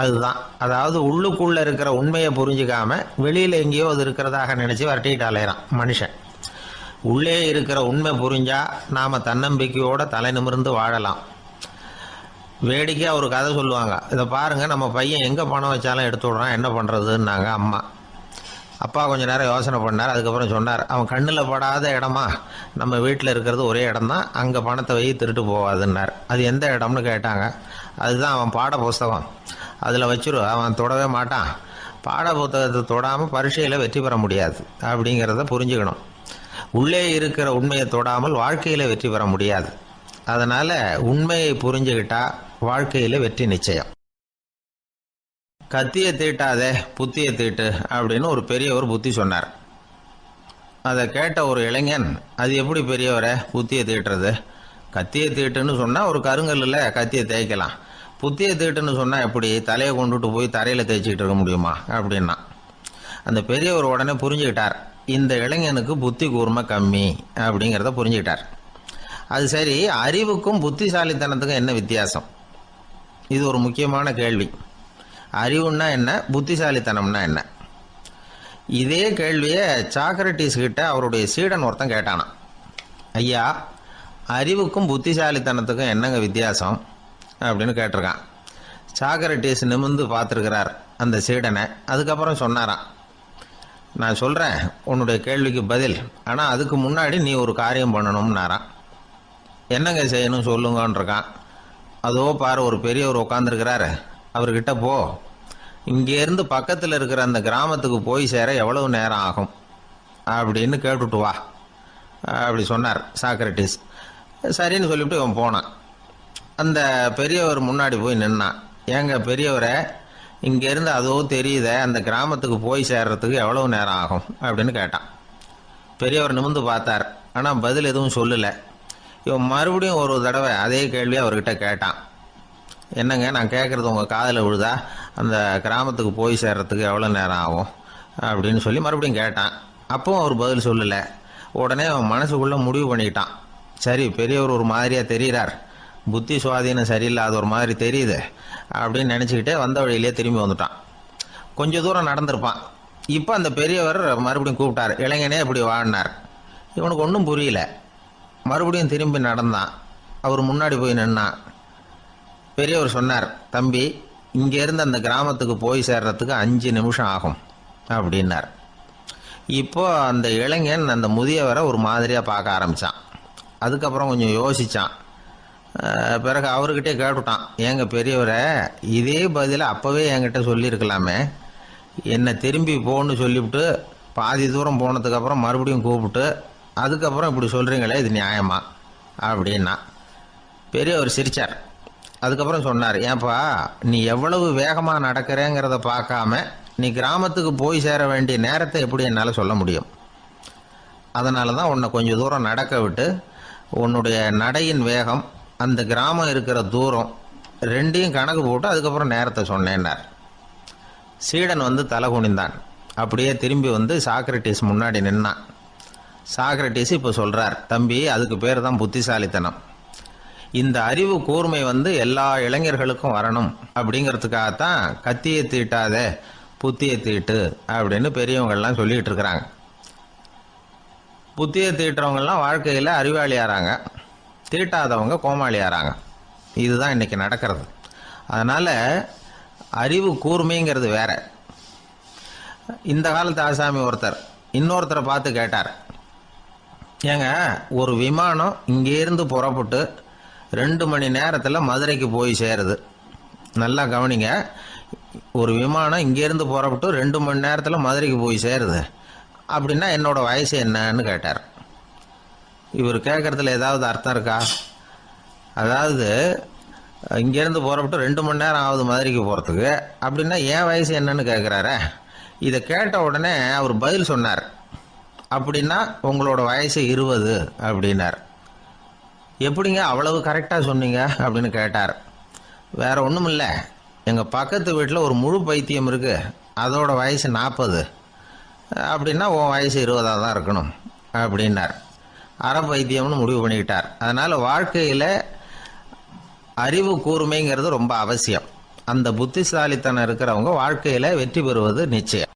அதுதான். அதாவது உள்ளுக்குள்ளே இருக்கிற உண்மையை புரிஞ்சுக்காம வெளியில் எங்கேயோ அது இருக்கிறதாக நினச்சி வரட்டிட்டு அலையிறான் மனுஷன். உள்ளே இருக்கிற உண்மை புரிஞ்சா நாம் தன்னம்பிக்கையோடு தலை நிமிர்ந்து வாழலாம். வேடிக்கையாக ஒரு கதை சொல்லுவாங்க, இதை பாருங்கள், நம்ம பையன் எங்கே பணம் வச்சாலும் எடுத்து விட்றான், என்ன பண்ணுறதுன்னாங்க அம்மா. அப்பா கொஞ்சம் நேரம் யோசனை பண்ணார், அதுக்கப்புறம் சொன்னார், அவன் கண்ணில் படாத இடமா நம்ம வீட்டில் இருக்கிறது ஒரே இடம்தான், அங்கே பணத்தை வை திருட்டு போகாதுன்னார். அது எந்த இடம்னு கேட்டாங்க. அதுதான் அவன் பாட புஸ்தகம், அதில் வச்சிரு, அவன் தொடவே மாட்டான், பாட புத்தகத்தை தொடாமல் பரீட்சையில் வெற்றி பெற முடியாது அப்படிங்கிறத புரிஞ்சுக்கணும். உள்ளே இருக்கிற உண்மையை தொடாமல் வாழ்க்கையில் வெற்றி பெற முடியாது. அதனால் உண்மையை புரிஞ்சுக்கிட்டா வாழ்க்கையில் வெற்றி நிச்சயம். கத்தியை தீட்டாதே புத்தியை தீட்டு அப்படின்னு ஒரு பெரியவர் புத்தி சொன்னார். அதை கேட்ட ஒரு இளைஞன், அது எப்படி பெரியவரை புத்தியை தீட்டுறது, கத்தியை தீட்டுன்னு சொன்னால் ஒரு கருங்கல்லில் கத்தியை தேய்க்கலாம், புத்தியை தீட்டுன்னு சொன்னால் எப்படி தலையை கொண்டுட்டு போய் தரையில் தேய்ச்சிக்கிட்டு இருக்க முடியுமா அப்படின்னா. அந்த பெரியவர் உடனே புரிஞ்சுக்கிட்டார், இந்த இளைஞனுக்கு புத்தி கூர்மை கம்மி அப்படிங்கிறத புரிஞ்சுக்கிட்டார். அது சரி, அறிவுக்கும் புத்திசாலித்தனத்துக்கும் என்ன வித்தியாசம், இது ஒரு முக்கியமான கேள்வி. அறிவுன்னா என்ன, புத்திசாலித்தனம்னா என்ன? இதே கேள்வியை சாக்ரட்டிஸ் கிட்ட அவருடைய சீடன் ஒருத்தன் கேட்டானான். ஐயா, அறிவுக்கும் புத்திசாலித்தனத்துக்கும் என்னங்க வித்தியாசம் அப்படின்னு கேட்டிருக்கான். சாக்ரட்டிஸ் நிமிர்ந்து பார்த்துருக்கிறார் அந்த சீடனை. அதுக்கப்புறம் சொன்னாராம், நான் சொல்கிறேன் உன்னுடைய கேள்விக்கு பதில். ஆனால் அதுக்கு முன்னாடி நீ ஒரு காரியம் பண்ணணும்னாரான். என்னங்க செய்யணும் சொல்லுங்கன்றிருக்கான். அதோ பாரு ஒரு பெரியவர் உட்காந்துருக்கிறாரு, அவர்கிட்ட போ, இங்கேருந்து பக்கத்தில் இருக்கிற அந்த கிராமத்துக்கு போய் சேர எவ்வளவு நேரம் ஆகும் அப்படின்னு கேட்டுட்டு வா அப்படி சொன்னார் சாக்ரட்டிஸ். சரின்னு சொல்லிவிட்டு இவன் போனான். அந்த பெரியவர் முன்னாடி போய் நின்னான். ஏங்க பெரியவரை, இங்கேருந்து அதோ தெரியுத அந்த கிராமத்துக்கு போய் சேர்றதுக்கு எவ்வளவு நேரம் ஆகும் அப்படின்னு கேட்டான். பெரியவர் நிமிர்ந்து பார்த்தார், ஆனால் பதில் எதுவும் சொல்லலை. இவன் மறுபடியும் ஒரு தடவை அதே கேள்வியை அவர்கிட்ட கேட்டான். என்னங்க நான் கேட்குறது உங்கள் காதில் விழுதா, அந்த கிராமத்துக்கு போய் சேர்றதுக்கு எவ்வளோ நேரம் ஆகும் அப்படின்னு சொல்லி மறுபடியும் கேட்டான். அப்பவும் அவர் பதில் சொல்லலை. உடனே அவன் மனசுக்குள்ளே முடிவு பண்ணிக்கிட்டான், சரி பெரியவர் ஒரு மாதிரியாக தெரிகிறார், புத்தி சுவாதீனம் சரியில்லாத ஒரு மாதிரி தெரியுது அப்படின்னு நினச்சிக்கிட்டே வந்த வழியிலே திரும்பி வந்துட்டான். கொஞ்சம் தூரம் நடந்திருப்பான். இப்போ அந்த பெரியவர் மறுபடியும் கூப்பிட்டார், இளைஞனே இப்படி வாழ்னார். இவனுக்கு ஒன்றும் புரியல. மறுபடியும் திரும்பி நடந்தான். அவர் முன்னாடி போய் நின்னான். பெரியவர் சொன்னார், தம்பி இங்கேருந்து அந்த கிராமத்துக்கு போய் சேர்றதுக்கு 5 நிமிஷம் ஆகும் அப்படின்னார். இப்போ அந்த இளைஞன் அந்த முதியவரை ஒரு மாதிரியாக பார்க்க ஆரம்பித்தான். அதுக்கப்புறம் கொஞ்சம் யோசித்தான். பிறகு அவர்கிட்டே கேட்டுட்டான், ஏங்க பெரியவரை, இதே பதிலை அப்போவே என்கிட்ட சொல்லியிருக்கலாமே, என்னை திரும்பி போன்னு சொல்லிவிட்டு பாதி தூரம் போனதுக்கப்புறம் மறுபடியும் கூப்பிட்டு அதுக்கப்புறம் இப்படி சொல்கிறீங்களே, இது நியாயமா அப்படின்னா. பெரியவர் சிரித்தார். அதுக்கப்புறம் சொன்னார், ஏன்பா நீ எவ்வளவு வேகமாக நடக்கிறேங்கிறத பார்க்காம நீ கிராமத்துக்கு போய் சேர வேண்டிய நேரத்தை எப்படி என்னால் சொல்ல முடியும்? அதனால தான் உன்னை கொஞ்சம் தூரம் நடக்க விட்டு உன்னுடைய நடையின் வேகம், அந்த கிராமம் இருக்கிற தூரம் ரெண்டையும் கணக்கு போட்டு அதுக்கப்புறம் நேரத்தை சொன்னேன்னார். சீடன் வந்து தலை குனிந்தான். அப்படியே திரும்பி வந்து சாக்ரட்டிஸ் முன்னாடி நின்னான். சாக்ரட்டிஸ் இப்போ சொல்கிறார், தம்பி அதுக்கு பேர் தான் புத்திசாலித்தனம். இந்த அறிவு கூர்மை வந்து எல்லா இளைஞர்களுக்கும் வரணும் அப்படிங்கிறதுக்காகத்தான் கத்தியை தீட்டாத புத்தியை தீட்டு அப்படின்னு பெரியவங்கள்லாம் சொல்லிகிட்டு இருக்கிறாங்க. புத்தியை தீட்டுறவங்கெல்லாம் வாழ்க்கையில் அறிவாளியாகிறாங்க, தீட்டாதவங்க கோமாளியாகிறாங்க. இதுதான் இன்றைக்கி நடக்கிறது. அதனால் அறிவு கூர்மைங்கிறது வேற. இந்த காலத்து ஆசாமி ஒருத்தர் இன்னொருத்தரை பார்த்து கேட்டார், ஏங்க ஒரு விமானம் இங்கேருந்து புறப்பட்டு 2 மணி நேரத்தில் மதுரைக்கு போய் சேருது. நல்லா கவனிங்க, ஒரு விமானம் இங்கேருந்து புறப்பட்டு 2 மணி நேரத்தில் மதுரைக்கு போய் சேருது அப்படின்னா என்னோட வயசு என்னன்னு கேட்டார். இவர் கேட்குறதுல ஏதாவது அர்த்தம் இருக்கா? அதாவது இங்கேருந்து புறப்பட்டு 2 மணி நேரம் ஆகுது மதுரைக்கு போகிறதுக்கு, அப்படின்னா என் வயசு என்னன்னு கேட்குறாரு. இதை கேட்ட உடனே அவர் பதில் சொன்னார், அப்படின்னா உங்களோட வயசு 20 அப்படின்னார். எப்படிங்க அவ்வளவு கரெக்டாக சொன்னீங்க அப்படின்னு கேட்டார். வேற ஒன்றும் இல்லை, எங்கள் பக்கத்து வீட்டில் ஒரு முழு பைத்தியம் இருக்குது, அதோட வயசு 40, அப்படின்னா உன் வயசு 20 தான் இருக்கணும் அப்படின்னார். அரை பைத்தியம்னு முடிவு பண்ணிக்கிட்டார். அதனால் வாழ்க்கையில் அறிவு கூர்மைங்கிறது ரொம்ப அவசியம். அந்த புத்திசாலித்தனம் இருக்கிறவங்க வாழ்க்கையில் வெற்றி பெறுவது நிச்சயம்.